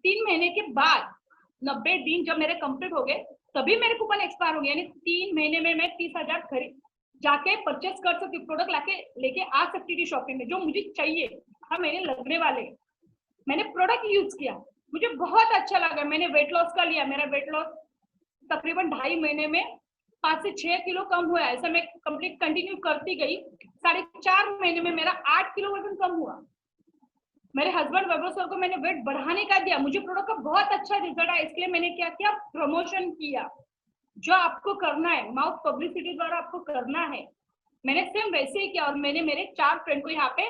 3 महीने के बाद, 90 दिन जब मेरे कंप्लीट हो गए तभी मेरे कूपन एक्सपायर हो गए, यानी 3 महीने में मैं 30,000 खरीद जाके परचेस कर सकती, प्रोडक्ट लाके लेके आ सकती थी शॉपिंग में, जो मुझे चाहिए, हर महीने लगने वाले। मैंने प्रोडक्ट यूज किया, मुझे बहुत अच्छा लगा। मैंने वेट लॉस का लिया, मेरा वेट लॉस तकरीबन 2.5 महीने में 5 से 6 किलो कम हुआ। ऐसा मैं कंप्लीट कंटिन्यू करती गई, 4.5 महीने में मेरा 8 किलो वजन कम हुआ। मेरे हस्बैंड वैभव सर को मैंने वेट बढ़ाने का दिया, मुझे प्रोडक्ट का बहुत अच्छा रिजल्ट आया, इसलिए मैंने क्या किया, प्रमोशन किया। जो आपको करना है माउथ पब्लिसिटी द्वारा आपको करना है, मैंने सेम वैसे ही किया, और मैंने मेरे 4 फ्रेंड को यहाँ पे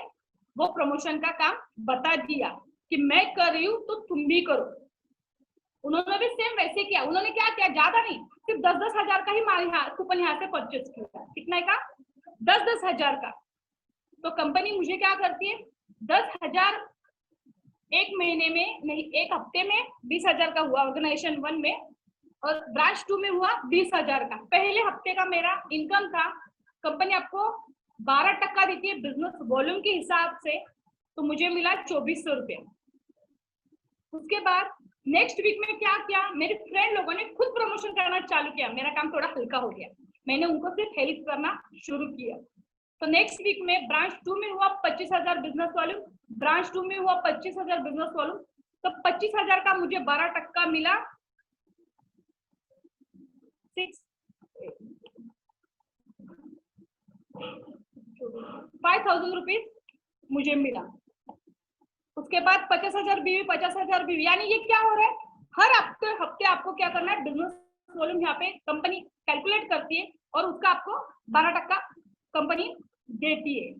वो प्रमोशन का काम बता दिया कि मैं कर रही हूँ तो तुम भी करो। उन्होंने भी सेम वैसे किया। उन्होंने क्या किया, ज्यादा नहीं, सिर्फ 10-10 हजार का ही कूपन यहाँ से परचेस किया। कितना का, 10-10 हजार का। तो कंपनी मुझे क्या करती है, 10,000 एक महीने में नहीं, एक हफ्ते में 20,000 का हुआ ऑर्गेनाइजेशन 1 में, और ब्रांच 2 में हुआ 20,000 का। पहले हफ्ते का मेरा इनकम था, कंपनी आपको 12% देती है बिजनेस वॉल्यूम के हिसाब से, तो मुझे मिला 2,400 रुपये। उसके बाद नेक्स्ट वीक में क्या किया, मेरे फ्रेंड लोगों ने खुद प्रमोशन करना चालू किया, मेरा काम थोड़ा हल्का हो गया, मैंने उनको सिर्फ हेल्प करना शुरू किया। तो नेक्स्ट वीक में ब्रांच 2 में हुआ 25,000 बिजनेस वॉल्यूम, ब्रांच 2 में हुआ 25,000 बिजनेस वॉल्यूम, तो 25,000 का मुझे 12% मिला, 5,000 रुपीज मुझे मिला। उसके बाद 50,000 बीवी, 50,000 बीवी, यानी ये क्या हो रहा है, हर हफ्ते हफ्ते आपको क्या करना है, बिजनेस वॉल्यूम यहाँ पे कंपनी कैलकुलेट करती है और उसका आपको 12% कंपनी देती है।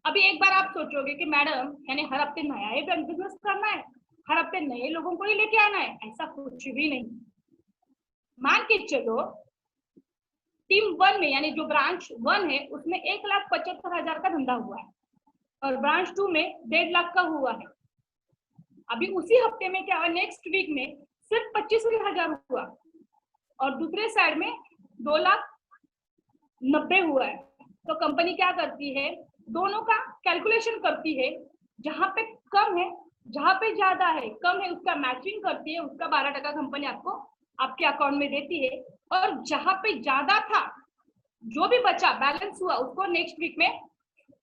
अभी एक बार आप सोचोगे कि मैडम यानी हर हफ्ते नया ही बिजनेस करना है, हर हफ्ते नए लोगों को ही लेके आना है, ऐसा कुछ भी नहीं। मान के चलो टीम 1 में यानी जो ब्रांच 1 है उसमें 1,75,000 का धंधा हुआ है और ब्रांच 2 में 1.5 लाख का हुआ है। अभी उसी हफ्ते में क्या हुआ, नेक्स्ट वीक में सिर्फ 25,000 हुआ और दूसरे साइड में 2,90,000 हुआ है। तो कंपनी क्या करती है, दोनों का कैलकुलेशन करती है, जहां पे कम है जहां पे ज्यादा है, कम है उसका मैचिंग करती है, उसका 12% कंपनी आपको आपके अकाउंट में देती है और जहां पे ज्यादा था जो भी बचा बैलेंस हुआ उसको नेक्स्ट वीक में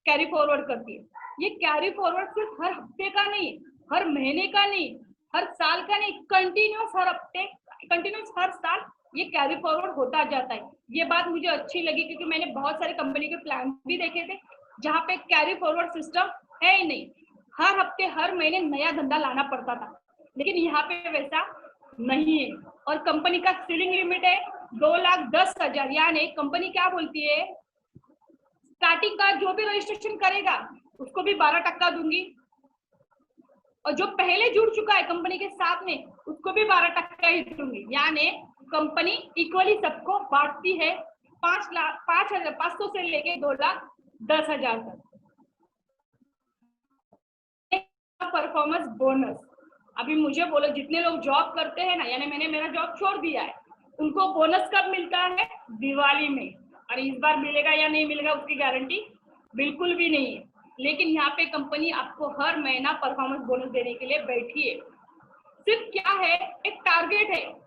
कैरी फॉरवर्ड करती है। ये कैरी फॉरवर्ड सिर्फ हर हफ्ते का नहीं, हर महीने का नहीं, हर साल का नहीं, कंटिन्यूस हर हफ्ते, कंटिन्यूस हर साल ये कैरी फॉरवर्ड होता जाता है। ये बात मुझे अच्छी लगी क्योंकि मैंने बहुत सारे कंपनी के प्लान भी देखे थे जहाँ पे कैरी फॉरवर्ड सिस्टम है ही नहीं, हर हफ्ते हर महीने नया धंधा लाना पड़ता था, लेकिन यहाँ पे वैसा नहीं है। और कंपनी का सीलिंग लिमिट है 2,10,000, यानी कंपनी क्या बोलती है, स्टार्टिंग का जो भी रजिस्ट्रेशन करेगा उसको भी 12% दूंगी और जो पहले जुड़ चुका है कंपनी के साथ में उसको भी 12% ही दूंगी। यानी कंपनी इक्वली सबको बांटती है 5,500 से लेके 2,10,000 तक। परफॉर्मेंस बोनस, अभी मुझे बोलो जितने लोग जॉब करते हैं ना, यानी मैंने मेरा जॉब छोड़ दिया है, उनको बोनस कब मिलता है, दिवाली में। और इस बार मिलेगा या नहीं मिलेगा उसकी गारंटी बिल्कुल भी नहीं है, लेकिन यहाँ पे कंपनी आपको हर महीना परफॉर्मेंस बोनस देने के लिए बैठी है। सिर्फ क्या है, एक टारगेट है।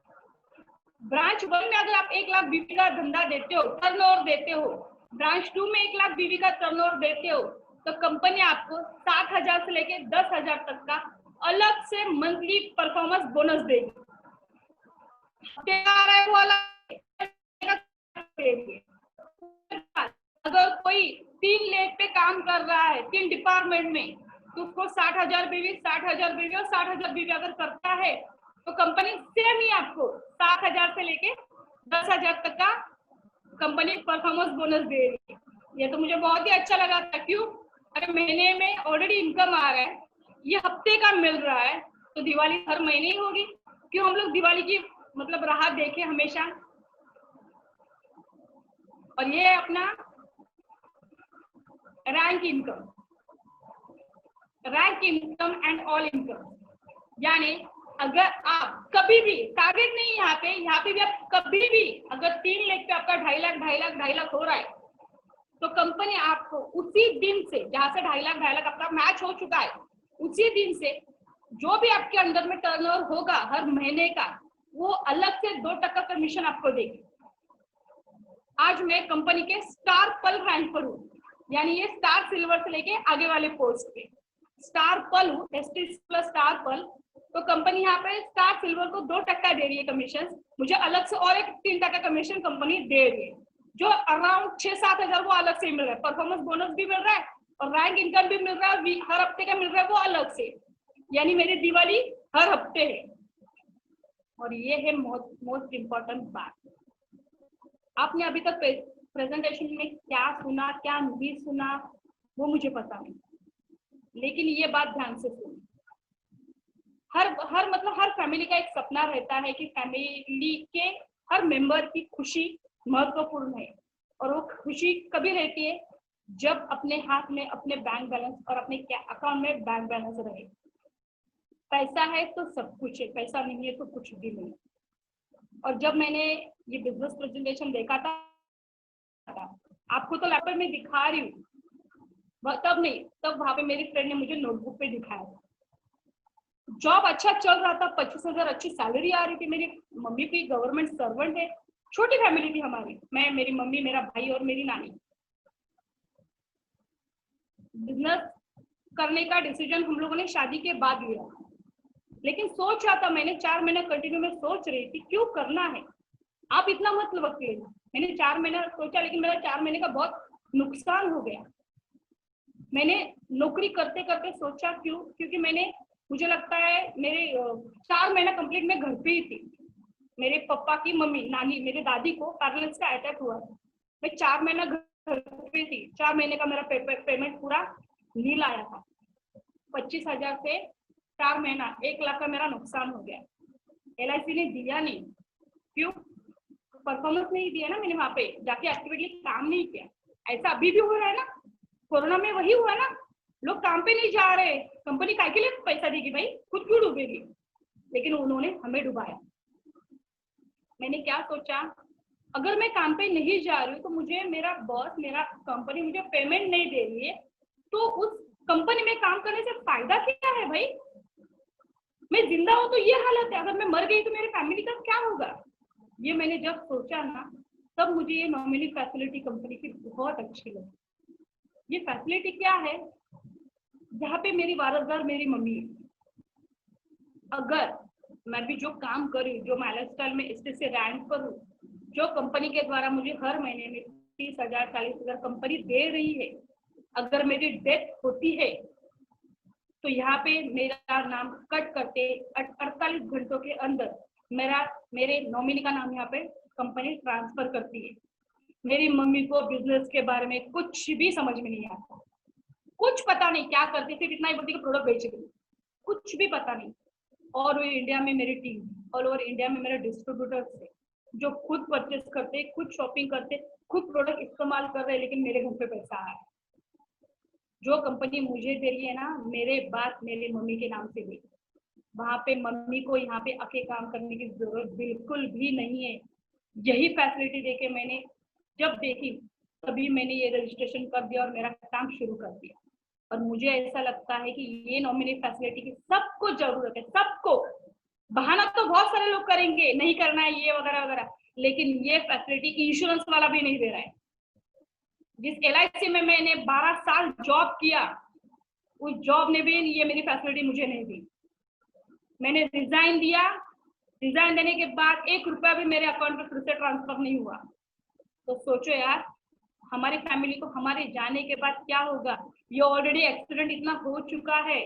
ब्रांच 1 में अगर आप 1 लाख बीवी का धंधा देते हो, टर्नओवर देते हो, ब्रांच 2 में 1 लाख बीवी का टर्नओवर देते हो, तो कंपनी आपको 7,000 से लेके 10,000 तक का अलग से मंथली परफॉर्मेंस बोनस देगी। अगर कोई 3 लेख पे काम कर रहा है 3 डिपार्टमेंट में, तो उसको 60,000 बीवी, 60,000 बीवी और 60,000 बीवी अगर करता है तो कंपनी सेम ही आपको 7,000 से लेके 10,000 तक का कंपनी परफॉर्मेंस बोनस दे रही है। ये तो मुझे बहुत ही अच्छा लगा था। क्यों, अगर महीने में ऑलरेडी इनकम आ रहा है, ये हफ्ते का मिल रहा है, तो दिवाली हर महीने ही होगी। क्यों हम लोग दिवाली की मतलब राह देखें हमेशा। और ये अपना rank income and all income, यानी अगर आप कभी भी टारगेट नहीं, यहाँ पे भी आप कभी भी अगर 3 लाख पे आपका 2.5 लाख हो रहा है, तो कंपनी आपको उसी दिन से, जहां से 2.5 लाख आपका मैच हो चुका है, उसी दिन से जो भी आपके अंदर में टर्नओवर होगा हर महीने का, वो अलग से 2% कमीशन आपको देगी। आज मैं कंपनी के स्टार पल रैंक पर हूँ, यानी ये स्टार सिल्वर से लेके आगे वाले पोस्ट पे स्टार पल हूँ, ST प्लस स्टार पल। तो कंपनी यहाँ पे स्टार सिल्वर को 2% दे रही है कमीशन, मुझे अलग से और एक 3% कमीशन कंपनी दे रही है, जो अराउंड 6-7 हजार वो अलग से मिल रहा है। परफॉर्मेंस बोनस भी मिल रहा है और रैंक इनकम भी मिल रहा है, हर हफ्ते का मिल रहा है वो अलग से, यानी मेरी दिवाली हर हफ्ते है। और ये है मोस्ट इम्पोर्टेंट बात। आपने अभी तक प्रेजेंटेशन में क्या सुना क्या नहीं सुना वो मुझे पता नहीं, लेकिन ये बात ध्यान से सुनो। हर फैमिली का एक सपना रहता है कि फैमिली के हर मेंबर की खुशी महत्वपूर्ण है, और वो खुशी कभी रहती है जब अपने हाथ में अपने बैंक बैलेंस और अपने अकाउंट में बैंक बैलेंस रहे। पैसा है तो सब कुछ है, पैसा नहीं है तो कुछ भी नहीं। और जब मैंने ये बिजनेस प्रेजेंटेशन देखा था, आपको तो लैपटॉप में दिखा रही हूँ, तब नहीं, तब वहां पे मेरी फ्रेंड ने मुझे नोटबुक पे दिखाया था। जॉब अच्छा चल रहा था, 25,000 अच्छी सैलरी आ रही थी। मेरी मम्मी भी गवर्नमेंट सर्वेंट है, छोटी फैमिली थी हमारी, मैं, मेरी मम्मी, मेरा भाई और मेरी नानी। बिजनेस करने का डिसीजन हम लोगों ने शादी के बाद लिया, लेकिन सोच रहा था, मैंने 4 महीने कंटिन्यू में सोच रही थी क्यों करना है, आप इतना मत वक्त लेना। मैंने 4 महीना सोचा, लेकिन मेरा 4 महीने का बहुत नुकसान हो गया। मैंने नौकरी करते करते सोचा क्योंकि मुझे लगता है मेरे 4 महीना कंप्लीट मैं घर पे ही थी। मेरे पापा की मम्मी नानी मेरे दादी को पैरालिसिस का अटैक हुआ। मैं 4 महीना घर पे थी। 4 महीने का मेरा पेमेंट पूरा नील आया था। 25,000 से 4 महीना 1 लाख का मेरा नुकसान हो गया। LIC ने दिया नहीं, क्यों? परफॉर्मेंस नहीं दिया ना, मैंने वहां पे जाके एक्टिविटली काम नहीं किया। ऐसा अभी भी हो रहा है ना, कोरोना में वही हुआ ना, लोग काम पे नहीं जा रहे, कंपनी काय के लिए पैसा देगी भाई, खुद क्यों डूबेगी? लेकिन उन्होंने हमें डुबाया। मैंने क्या सोचा, अगर मैं काम पे नहीं जा रही हूँ तो मुझे मेरा बॉस, मेरा कंपनी मुझे पेमेंट नहीं दे रही है, तो उस कंपनी में काम करने से फायदा क्या है भाई? मैं जिंदा हूं तो ये हालत है, अगर मैं मर गई तो मेरे फैमिली का क्या होगा? ये मैंने जब सोचा ना, तब मुझे ये नॉमिनी फैसिलिटी कंपनी की बहुत अच्छी लगी। ये फैसिलिटी क्या है, जहाँ पे मेरी वारसदार मेरी मम्मी है। अगर मैं भी जो काम करूँ, जो मैं लाइफस्टाइल में इससे से रैंक पर हूँ, जो कंपनी के द्वारा मुझे हर महीने में 30,000 40,000 कंपनी दे रही है, अगर मेरी डेथ होती है तो यहाँ पे मेरा नाम कट करते 48 घंटों के अंदर मेरे नॉमिनी का नाम यहाँ पे कंपनी ट्रांसफर करती है। मेरी मम्मी को बिजनेस के बारे में कुछ भी समझ में नहीं आता, कुछ पता नहीं क्या करती थी, इतना ही बोलती कि प्रोडक्ट बेच गई, कुछ भी पता नहीं। और इंडिया में मेरी टीम, ऑल ओवर इंडिया में मेरे डिस्ट्रीब्यूटर्स है जो खुद परचेस करते, खुद शॉपिंग करते, खुद प्रोडक्ट इस्तेमाल कर रहे हैं, लेकिन मेरे घर पे पैसा आ रहा है। जो कंपनी मुझे दे रही है ना, मेरे बाद मेरी मम्मी के नाम से दी। वहां पे मम्मी को यहाँ पे आके काम करने की जरूरत बिल्कुल भी नहीं है। यही फैसिलिटी देके मैंने जब देखी तभी मैंने ये रजिस्ट्रेशन कर दिया और मेरा काम शुरू कर दिया। और मुझे ऐसा लगता है कि ये नॉमिनी फैसिलिटी की सबको जरूरत है, सबको। बहाना तो बहुत सारे लोग करेंगे, नहीं करना है ये वगैरह वगैरह, लेकिन ये फैसिलिटी इंश्योरेंस वाला भी नहीं दे रहा है। जिस LIC में मैंने 12 साल जॉब किया, उस जॉब ने भी ये मेरी फैसिलिटी मुझे नहीं दी। मैंने रिजाइन दिया, रिजाइन देने के बाद 1 रुपया भी मेरे अकाउंट में फिर से ट्रांसफर नहीं हुआ। तो सोचो यार, हमारी फैमिली को हमारे जाने के बाद क्या होगा? ये ऑलरेडी एक्सीडेंट इतना हो चुका है,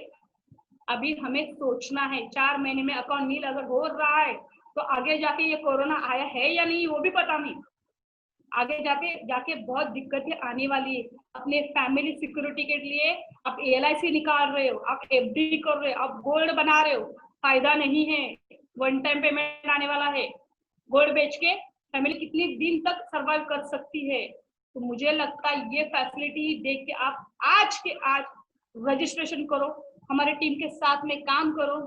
अभी हमें सोचना है 4 महीने में अकाउंट नील अगर हो रहा है तो आगे जाके ये कोरोना आया है या नहीं वो भी पता नहीं। आगे जाके बहुत दिक्कतें आने वाली है। अपने फैमिली सिक्योरिटी के लिए आप LIC निकाल रहे हो, आप FD कर रहे हो, आप गोल्ड बना रहे हो, फायदा नहीं है। 1 टाइम पेमेंट आने वाला है। गोल्ड बेच के फैमिली कितने दिन तक सर्वाइव कर सकती है? तो मुझे लगता है ये फैसिलिटी देख के आप आज के आज रजिस्ट्रेशन करो, हमारे टीम के साथ में काम करो।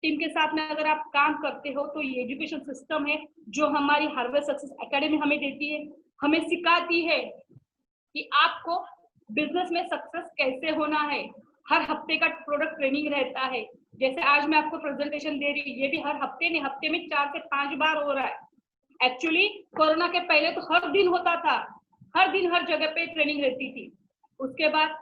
टीम के साथ में अगर आप काम करते हो तो ये एजुकेशन सिस्टम है जो हमारी हार्वेस्ट सक्सेस एकेडमी हमें देती है, हमें सिखाती है कि आपको बिजनेस में सक्सेस कैसे होना है। हर हफ्ते का प्रोडक्ट ट्रेनिंग रहता है। जैसे आज मैं आपको प्रेजेंटेशन दे रही हूँ, ये भी हर हफ्ते नहीं, हफ्ते में 4 से 5 बार हो रहा है। एक्चुअली कोरोना के पहले तो हर दिन होता था, हर दिन हर जगह पे ट्रेनिंग रहती थी। उसके बाद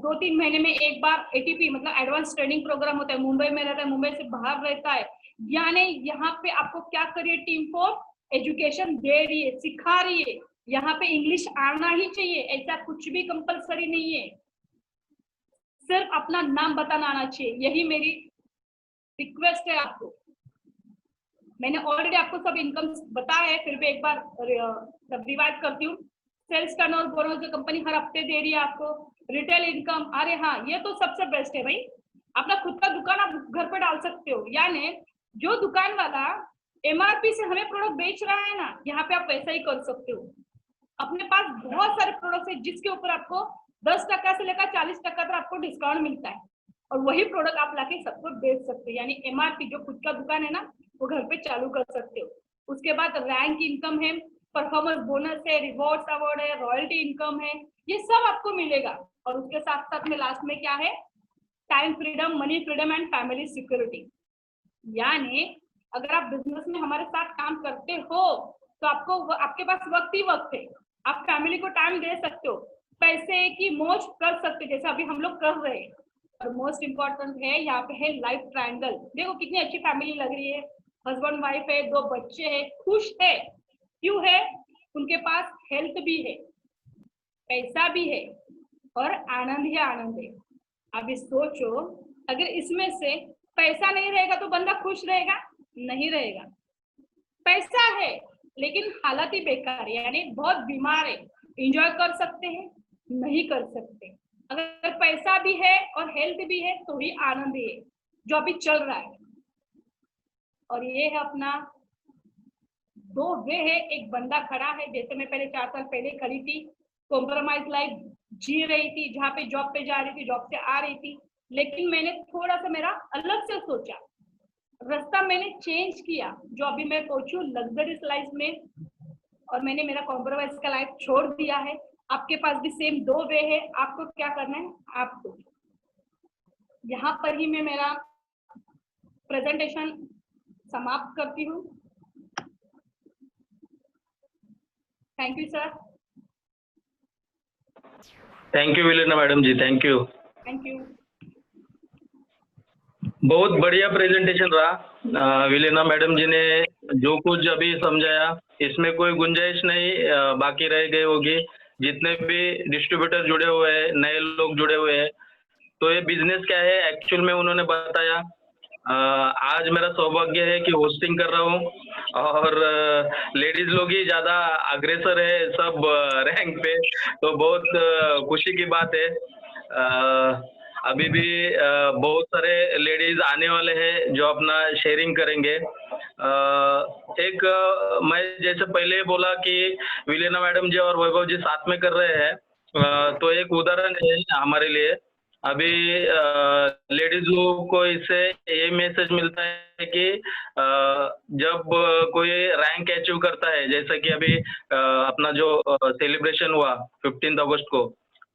2-3 महीने में एक बार ATP मतलब एडवांस ट्रेनिंग प्रोग्राम होता है, मुंबई में रहता है, मुंबई से बाहर रहता है। यानी यहाँ पे आपको क्या करिए, टीम को एजुकेशन दे रही है, सिखा रही है। यहाँ पे इंग्लिश आना ही चाहिए, ऐसा कुछ भी कंपलसरी नहीं है, सिर्फ अपना नाम बताना आना चाहिए। यही मेरी रिक्वेस्ट है आपको। मैंने ऑलरेडी आपको सब इनकम बताया है, फिर भी एक बार रिवाइज करती हूँ। सेल्स टर्नओवर बोनस जो कंपनी हर हफ्ते दे रही है आपको, रिटेल इनकम, अरे हाँ ये तो सबसे बेस्ट है भाई। अपना खुद का दुकान आप घर पे डाल सकते हो, यानी जो दुकान वाला MRP से हमें प्रोडक्ट बेच रहा है ना, यहाँ पे आप वैसा ही कर सकते हो। अपने पास बहुत सारे प्रोडक्ट है जिसके ऊपर आपको 10% से लेकर 40% तक आपको डिस्काउंट मिलता है, और वही प्रोडक्ट आप लाके सबको बेच सकते हो। यानी MRP जो खुद का दुकान है ना, वो घर पे चालू कर सकते हो। उसके बाद रैंक इनकम है, परफॉर्मेंस बोनस है, रिवॉर्ड्स अवार्ड है, रॉयल्टी इनकम है, ये सब आपको मिलेगा। और उसके साथ साथ में लास्ट में क्या है, time freedom, money freedom and family security. यानी अगर आप बिजनेस में हमारे साथ काम करते हो तो आपके पास वक्त ही वक्त है, आप फैमिली को टाइम दे सकते हो, पैसे की मौज कर सकते हो जैसे अभी हम लोग कर रहे हैं। और मोस्ट इम्पोर्टेंट है यहाँ पे है लाइफ ट्रायंगल। देखो कितनी अच्छी फैमिली लग रही है, हस्बैंड वाइफ है, 2 बच्चे हैं, खुश है। क्यों है? उनके पास हेल्थ भी है, पैसा भी है, और आनंद ही आनंद है। अभी सोचो, अगर इसमें से पैसा नहीं रहेगा तो बंदा खुश रहेगा? नहीं रहेगा। पैसा है लेकिन हालत ही बेकार है, यानी बहुत बीमार है। एंजॉय कर सकते हैं? नहीं कर सकते। अगर पैसा भी है और हेल्थ भी है तो ही आनंद है जो अभी चल रहा है। और ये है अपना दो वे है। एक बंदा खड़ा है, जैसे मैं पहले 4 साल पहले खड़ी थी, कॉम्प्रोमाइज लाइफ जी रही थी, जहाँ पे जॉब पे जा रही थी, जॉब से आ रही थी, लेकिन मैंने थोड़ा सा मेरा अलग से सोचा, रास्ता मैंने चेंज किया, जो अभी मैं पहुंचू लग्जरियस लाइफ में, और मैंने मेरा कॉम्प्रोमाइज का लाइफ छोड़ दिया है। आपके पास भी सेम दो वे है, आपको क्या करना है? आपको यहाँ पर ही मैं मेरा प्रेजेंटेशन समाप्त करती हूँ। Thank you sir. Thank you Vilena madam ji, thank you. Thank you. बहुत बढ़िया प्रेजेंटेशन रहा। विलेना मैडम जी ने जो कुछ अभी समझाया, इसमें कोई गुंजाइश नहीं बाकी रह गई होगी। जितने भी डिस्ट्रीब्यूटर जुड़े हुए हैं, नए लोग जुड़े हुए हैं, तो ये बिजनेस क्या है एक्चुअल में उन्होंने बताया। आज मेरा सौभाग्य है कि होस्टिंग कर रहा हूँ, और लेडीज लोग ही ज़्यादा अग्रेसर है सब रैंक पे, तो बहुत खुशी की बात है। अभी भी बहुत सारे लेडीज आने वाले हैं जो अपना शेयरिंग करेंगे। एक मैं जैसे पहले बोला कि विलेना मैडम जी और वैभव जी साथ में कर रहे हैं, तो एक उदाहरण है हमारे लिए। अभी लेडीज लोगों को इससे ये मैसेज मिलता है कि जब कोई रैंक अचीव करता है, जैसे कि अभी अपना जो सेलिब्रेशन हुआ 15 अगस्त को,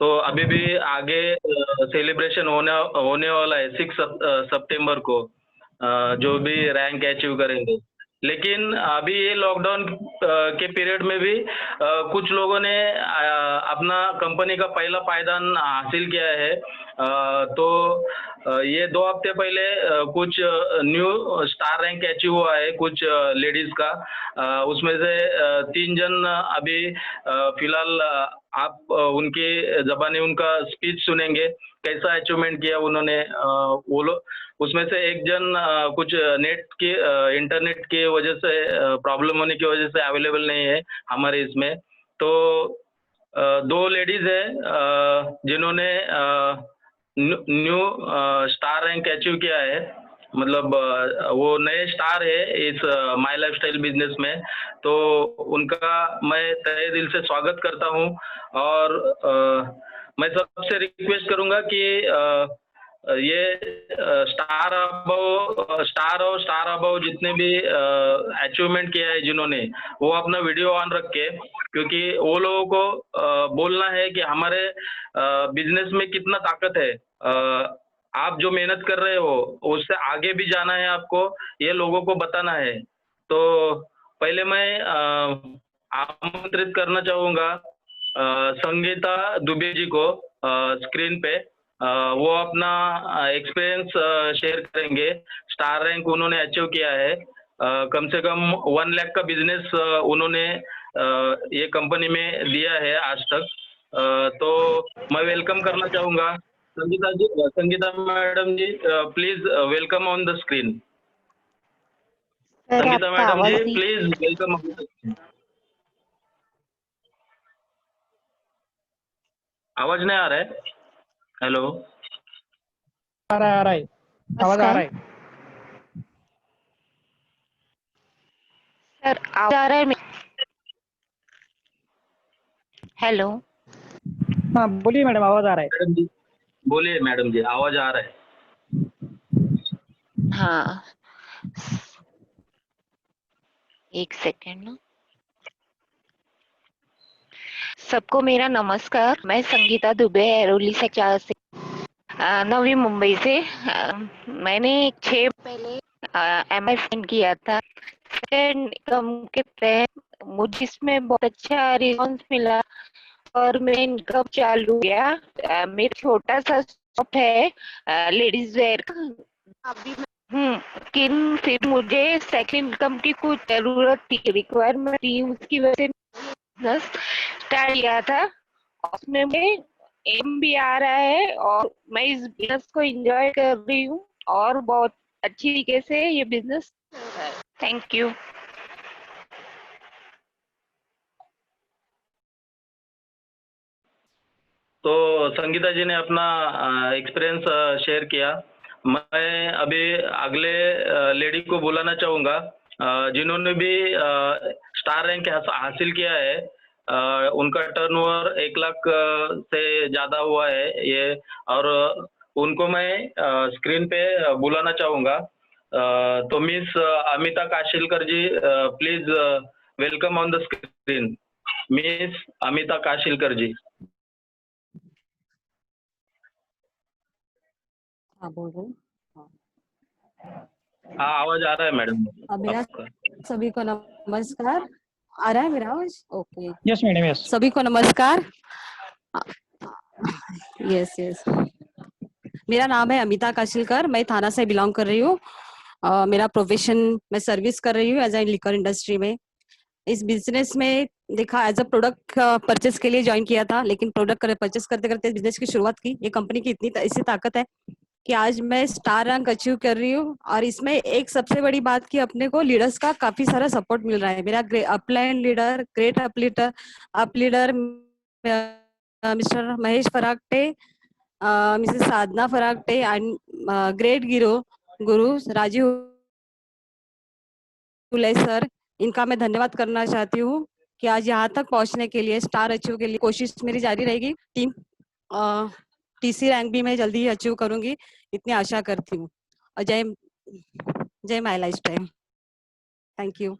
तो अभी भी आगे सेलिब्रेशन होने वाला है 6 सितंबर को, जो भी रैंक अचीव करेंगे। लेकिन अभी ये लॉकडाउन के पीरियड में भी कुछ लोगों ने अपना कंपनी का पहला पायदान हासिल किया है। तो ये 2 हफ्ते पहले कुछ न्यू स्टार रैंक अचीव हुआ है कुछ लेडीज का। उसमें से 3 जन अभी फिलहाल आप उनकी जबानी उनका स्पीच सुनेंगे, कैसा अचीवमेंट किया उन्होंने। वो लोग उसमें से एक जन कुछ नेट की इंटरनेट की वजह से प्रॉब्लम होने की वजह से अवेलेबल नहीं है हमारे इसमें। तो 2 लेडीज है जिन्होंने न्यू स्टार रैंक अचीव किया है, मतलब वो नए स्टार है इस माय लाइफस्टाइल बिजनेस में। तो उनका मैं तहे दिल से स्वागत करता हूँ, और मैं सबसे रिक्वेस्ट करूँगा कि ये स्टार अबव जितने भी अचीवमेंट किया है जिन्होंने, वो अपना वीडियो ऑन रख के, क्योंकि वो लोगों को बोलना है कि हमारे बिजनेस में कितना ताकत है। आप जो मेहनत कर रहे हो उससे आगे भी जाना है आपको, ये लोगों को बताना है। तो पहले मैं आमंत्रित करना चाहूँगा संगीता दुबे जी को स्क्रीन पे। वो अपना एक्सपीरियंस शेयर करेंगे। स्टार रैंक उन्होंने अचीव किया है, कम से कम 1 लाख का बिजनेस उन्होंने ये कंपनी में दिया है आज तक। तो मैं वेलकम करना चाहूँगा Sangeeta madam ji, please welcome on the screen. Sangeeta madam ji please welcome on the screen. आवाज नहीं आ रहा है? हेलो, आ रहा है आवाज आ रहा है सर, आवाज आ रहा है? हेलो, हाँ बोलिए मैडम, आवाज आ रहा है। मैडम जी बोलिए। मैडम जी आवाज आ रहा है? हाँ, एक सेकेंड ना। सबको मेरा नमस्कार। मैं संगीता दुबे, एरोली सेक्टर से, नवी मुंबई से। मैंने 6 पहले MSN किया था। इनकम के तहत मुझे इसमें बहुत अच्छा रिस्पॉन्स मिला और मैं इनकम चालू किया। मेरा छोटा सा शॉप है लेडीज वेयर का। अभी किन फिर मुझे सेकंड इनकम की कुछ जरूरत थी, रिक्वायरमेंट थी, उसकी वजह से बिजनेस स्टार्ट किया था। उसमें मैं एम भी आ रहा है और मैं इस बिजनेस को एंजॉय कर रही हूँ और बहुत अच्छी तरीके से ये बिजनेस चल रहा है। Thank you. तो संगीता जी ने अपना एक्सपीरियंस शेयर किया। मैं अभी अगले लेडी को बुलाना चाहूँगा जिन्होंने भी स्टार रैंक हासिल किया है। उनका टर्नओवर 1 लाख से ज़्यादा हुआ है ये, और उनको मैं स्क्रीन पे बुलाना चाहूँगा। तो miss Amita Kashilkar ji, please welcome on the screen. Miss Amita Kashilkar ji. हाँ बोल रहे हैं। हाँ, आवाज आ रहा है मैडम मेरा आपका। सभी को नमस्कार। आ रहा है मेरा आवाज? ओके। Yes madam, yes. सभी को नमस्कार। Yes yes. मेरा नाम है अमिता काशिलकर, मैं थाना से बिलोंग कर रही हूँ। मेरा प्रोफेशन, मैं सर्विस कर रही हूँ एज ए लिकर इंडस्ट्री में। इस बिजनेस में देखा एज अ प्रोडक्ट परचेस के लिए ज्वाइन किया था, लेकिन प्रोडक्ट परचेस करते करते बिजनेस की शुरुआत की। ये कंपनी की इतनी ऐसी ताकत है कि आज मैं स्टार रैंक अचीव कर रही हूँ, और इसमें एक सबसे बड़ी बात कि अपने को लीडर्स का काफी सारा सपोर्ट मिल रहा है। मेरा upline leader, great up leader Mr Mahesh Faragate, Mrs Sadhana Faragate and great guru Rajiv Hule sir, इनका मैं धन्यवाद करना चाहती हूँ कि आज यहाँ तक पहुँचने के लिए, स्टार अचीव के लिए कोशिश मेरी जारी रहेगी। टीम टीसी रैंक भी मैं जल्दी ही अचीव करूंगी, इतनी आशा करती हूँ। और जय my lifestyle. Thank you.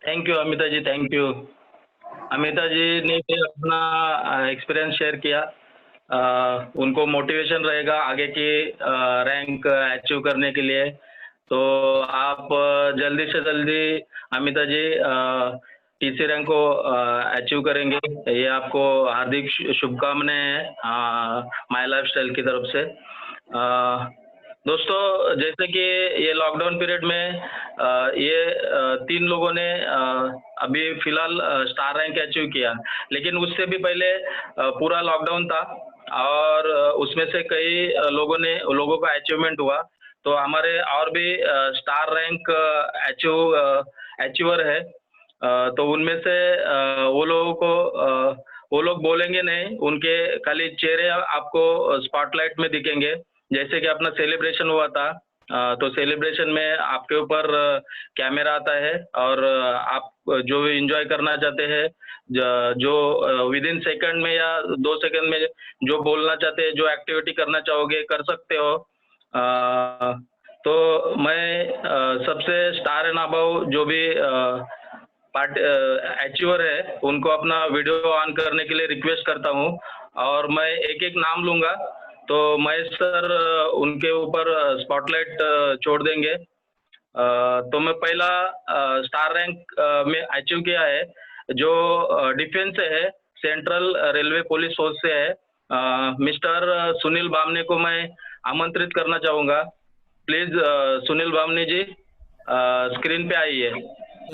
Thank you Amita ji, thank you. Amita ji ने भी अपना एक्सपीरियंस शेयर किया। उनको मोटिवेशन रहेगा आगे की रैंक अचीव करने के लिए। तो आप जल्दी से जल्दी अमिता जी टीसी रैंक को अचीव करेंगे, ये आपको हार्दिक शुभकामनाएं हैं माय लाइफस्टाइल की तरफ से। दोस्तों, जैसे कि ये लॉकडाउन पीरियड में ये 3 लोगों ने अभी फिलहाल स्टार रैंक अचीव किया, लेकिन उससे भी पहले पूरा लॉकडाउन था और उसमें से कई लोगों का अचीवमेंट हुआ। तो हमारे और भी स्टार रैंक अचीवर है, तो उनमें से वो लोग बोलेंगे नहीं, उनके खाली चेहरे आपको स्पॉटलाइट में दिखेंगे। जैसे कि अपना सेलिब्रेशन हुआ था, तो सेलिब्रेशन में आपके ऊपर कैमरा आता है और आप जो एंजॉय करना चाहते हैं, जो विद इन सेकंड में या 2 सेकंड में जो बोलना चाहते हैं, जो एक्टिविटी करना चाहोगे कर सकते हो। तो मैं सबसे स्टार एंड अबव जो भी अचीवर है उनको अपना वीडियो ऑन करने के लिए रिक्वेस्ट करता हूँ, और मैं एक एक नाम लूंगा तो महेश सर उनके ऊपर स्पॉटलाइट छोड़ देंगे। तो मैं पहला स्टार रैंक में अचीव किया है जो डिफेंस से है, सेंट्रल रेलवे पुलिस फोर्स से है, मिस्टर सुनील बामने को मैं आमंत्रित करना चाहूँगा। प्लीज सुनील बामने जी स्क्रीन पे आइए।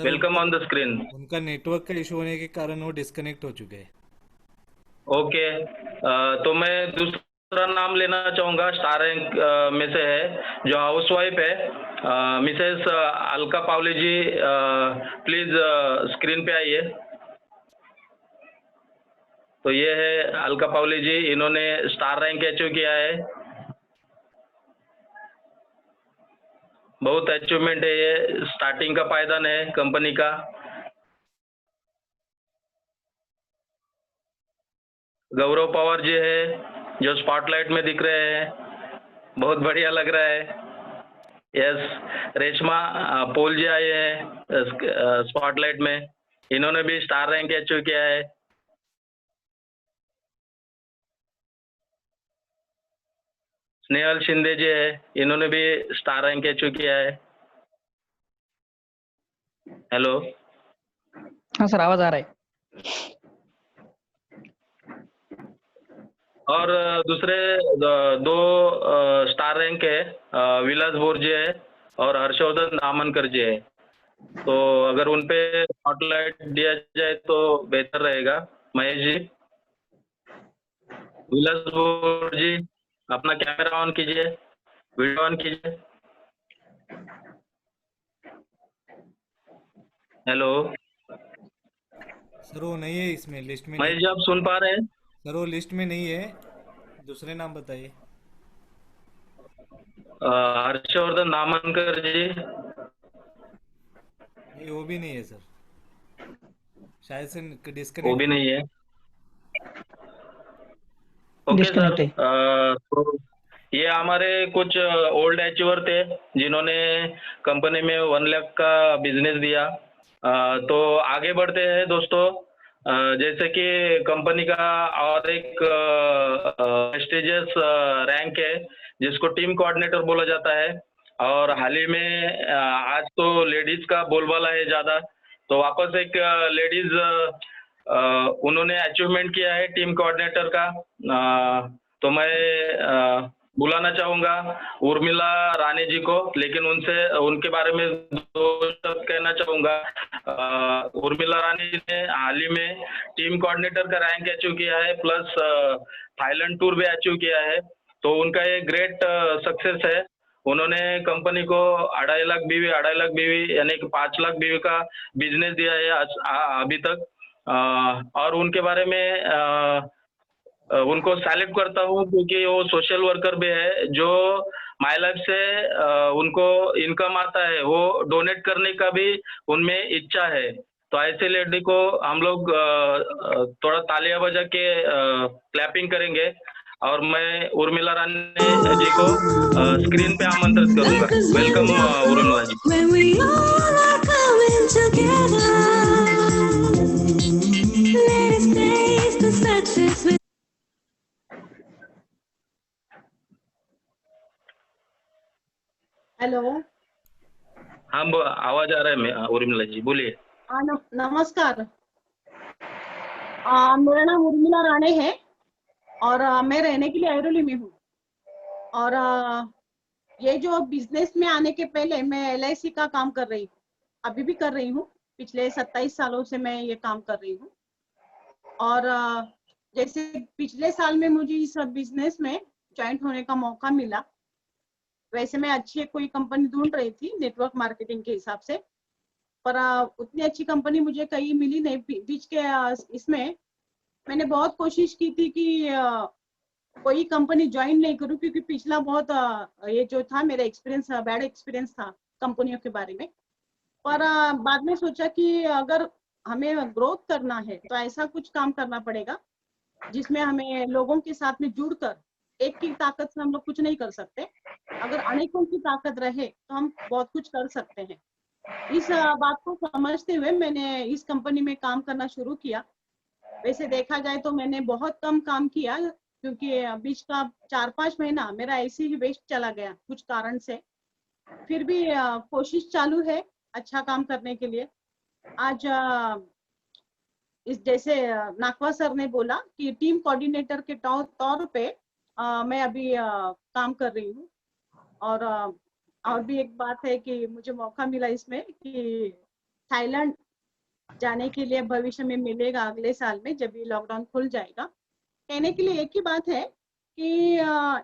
Welcome on the screen. उनका नेटवर्क का इशू होने के कारण वो डिस्कनेक्ट हो चुके हैं। ओके, तो मैं दूसरा नाम लेना चाहूँगा, स्टार रैंक में से है जो हाउसवाइफ है, मिसेस अलका पावली जी, प्लीज स्क्रीन पे आइए। तो ये है अलका पावली जी, इन्होंने स्टार रैंक अचीव किया है। बहुत अचीवमेंट है ये, स्टार्टिंग का पायदान है कंपनी का। गौरव पवार जी है जो स्पॉटलाइट में दिख रहे हैं, बहुत बढ़िया लग रहा है। यस, रेशमा पोल जी आए हैं स्पॉटलाइट में, इन्होंने भी स्टार रैंक अचीव किया है। स्नेहल शिंदे जी है, इन्होंने भी स्टार रैंक अचीव किया है। हेलो, हाँ सर, आवाज आ रहा है। और दूसरे दो स्टार रैंक है, विलास बोरजे है और हर्षवर्धन दामनकर जी है। तो अगर उन पे स्पॉटलाइट दिया जाए तो बेहतर रहेगा। महेश जी, विलासपुर जी, अपना कैमरा ऑन कीजिए, वीडियो ऑन कीजिए। हेलो सर वो नहीं है इसमें, लिस्ट में नहीं। महेश जी, आप सुन पा रहे हैं? सर वो लिस्ट में नहीं है, दूसरे नाम बताइए। हर्षवर्धन नामनकर जी। नहीं वो भी नहीं है सर, शायद से वो डिस्कनेक्ट। भी नहीं है। Okay sir. डिस्कनेक्ट है। तो ये हमारे कुछ ओल्ड अचीवर थे जिन्होंने कंपनी में 1 लाख का बिजनेस दिया। तो आगे बढ़ते हैं दोस्तों। जैसे कि कंपनी का और एक प्रेस्टिजियस रैंक है जिसको टीम कोऑर्डिनेटर बोला जाता है। और हाल ही में आज तो लेडीज का बोलबाला है ज़्यादा, तो वापस एक लेडीज उन्होंने अचीवमेंट किया है टीम कोऑर्डिनेटर का। तो मैं बुलाना चाहूँगा उर्मिला रानी जी को, लेकिन उनसे उनके बारे में 2 शब्द कहना चाहूँगा। उर्मिला रानी जी ने हाल ही में टीम कोऑर्डिनेटर का रैंक अचीव किया है, प्लस थाईलैंड टूर भी अचीव किया है। तो उनका ये ग्रेट सक्सेस है। उन्होंने कंपनी को 2.5 लाख बीवी यानी कि 5 लाख बीवी का बिजनेस दिया है अभी तक। और उनके बारे में उनको सैल्यूट करता हूँ क्योंकि वो सोशल वर्कर भी है। जो माय लाइफ से उनको इनकम आता है वो डोनेट करने का भी उनमें इच्छा है। तो ऐसे लेडी को हम लोग थोड़ा तालियां बजा के क्लैपिंग करेंगे। और मैं उर्मिला रानी जी को स्क्रीन पे आमंत्रित करूंगा। Welcome Urmila ji. When we all are coming together, let us taste the success with hello. हाँ आवाज आ रहा है उर्मिला जी, बोलिए। नमस्कार। मेरा नाम उर्मिला राणे है और मैं रहने के लिए ऐरोली में हूँ। और ये जो बिजनेस में आने के पहले मैं LIC का काम कर रही हूँ, अभी भी कर रही हूँ। पिछले 27 सालों से मैं ये काम कर रही हूँ। और जैसे पिछले साल में मुझे इस बिजनेस में ज्वाइन होने का मौका मिला। वैसे मैं अच्छी कोई कंपनी ढूंढ रही थी नेटवर्क मार्केटिंग के हिसाब से, पर उतनी अच्छी कंपनी मुझे कहीं मिली नहीं। बीच के इसमें मैंने बहुत कोशिश की थी कि कोई कंपनी ज्वाइन नहीं करूं, क्योंकि पिछला बहुत ये जो था मेरा एक्सपीरियंस बैड एक्सपीरियंस था कंपनियों के बारे में। पर बाद में सोचा कि अगर हमें ग्रोथ करना है तो ऐसा कुछ काम करना पड़ेगा जिसमें हमें लोगों के साथ में जुड़कर, एक की ताकत से हम लोग कुछ नहीं कर सकते, अगर अनेकों की ताकत रहे तो हम बहुत कुछ कर सकते हैं। इस बात को समझते हुए मैंने इस कंपनी में काम करना शुरू किया। वैसे देखा जाए तो मैंने बहुत कम काम किया, क्योंकि बीच का 4-5 महीना मेरा ऐसे ही वेस्ट चला गया कुछ कारण से। फिर भी कोशिश चालू है अच्छा काम करने के लिए। आज इस जैसे नाकवा सर ने बोला कि टीम कोऑर्डिनेटर के तौर पे मैं अभी काम कर रही हूँ। और भी एक बात है कि मुझे मौका मिला इसमें कि थाईलैंड जाने के लिए भविष्य में मिलेगा अगले साल में, जब ये लॉकडाउन खुल जाएगा। कहने के लिए एक ही बात है कि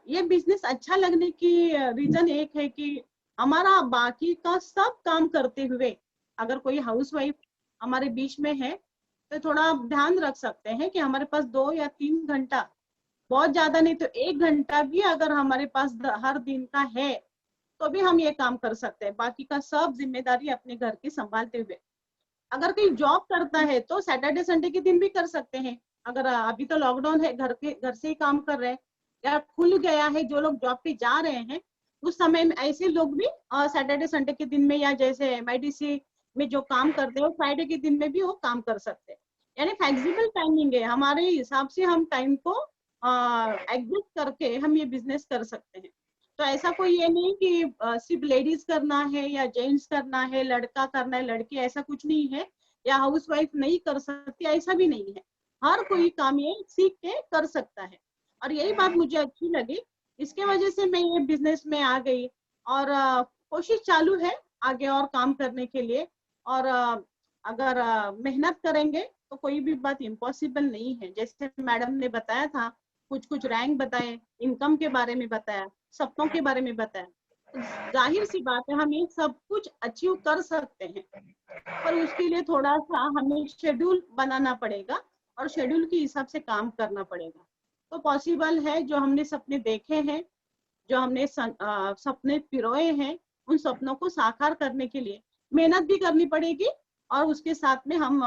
ये बिजनेस अच्छा लगने की रीजन एक है कि हमारा बाकी का सब काम करते हुए अगर कोई हाउसवाइफ हमारे बीच में है तो थोड़ा ध्यान रख सकते हैं कि हमारे पास 2 या 3 घंटा, बहुत ज्यादा नहीं तो 1 घंटा भी अगर हमारे पास हर दिन का है तो भी हम ये काम कर सकते हैं, बाकी का सब जिम्मेदारी अपने घर की संभालते हुए। अगर कोई जॉब करता है तो सैटरडे संडे के दिन भी कर सकते हैं। अगर अभी तो लॉकडाउन है, घर से ही काम कर रहे हैं या खुल गया है, जो लोग जॉब पे जा रहे हैं उस समय में ऐसे लोग भी सैटरडे संडे के दिन में, या जैसे MIDC में जो काम करते हैं फ्राइडे के दिन में भी वो काम कर सकते हैं। यानी फ्लेक्सिबल टाइमिंग है, हमारे हिसाब से हम टाइम को एडजस्ट करके हम ये बिजनेस कर सकते हैं। तो ऐसा कोई ये नहीं कि सिर्फ लेडीज करना है या जेंट्स करना है, लड़का करना है लड़की, ऐसा कुछ नहीं है, या हाउसवाइफ नहीं कर सकती, ऐसा भी नहीं है। हर कोई काम ये सीख के कर सकता है और यही बात मुझे अच्छी लगी। इसके वजह से मैं ये बिजनेस में आ गई और कोशिश चालू है आगे और काम करने के लिए। और अगर मेहनत करेंगे तो कोई भी बात इम्पॉसिबल नहीं है। जैसे मैडम ने बताया था, कुछ कुछ रैंक बताए, इनकम के बारे में बताया, सपनों के बारे में बताया, तो जाहिर सी बात है हम ये सब कुछ अचीव कर सकते हैं, पर उसके लिए थोड़ा सा हमें शेड्यूल बनाना पड़ेगा और शेड्यूल के हिसाब से काम करना पड़ेगा। तो पॉसिबल है, जो हमने सपने देखे हैं, जो हमने सपने पिरोए हैं, उन सपनों को साकार करने के लिए मेहनत भी करनी पड़ेगी और उसके साथ में हम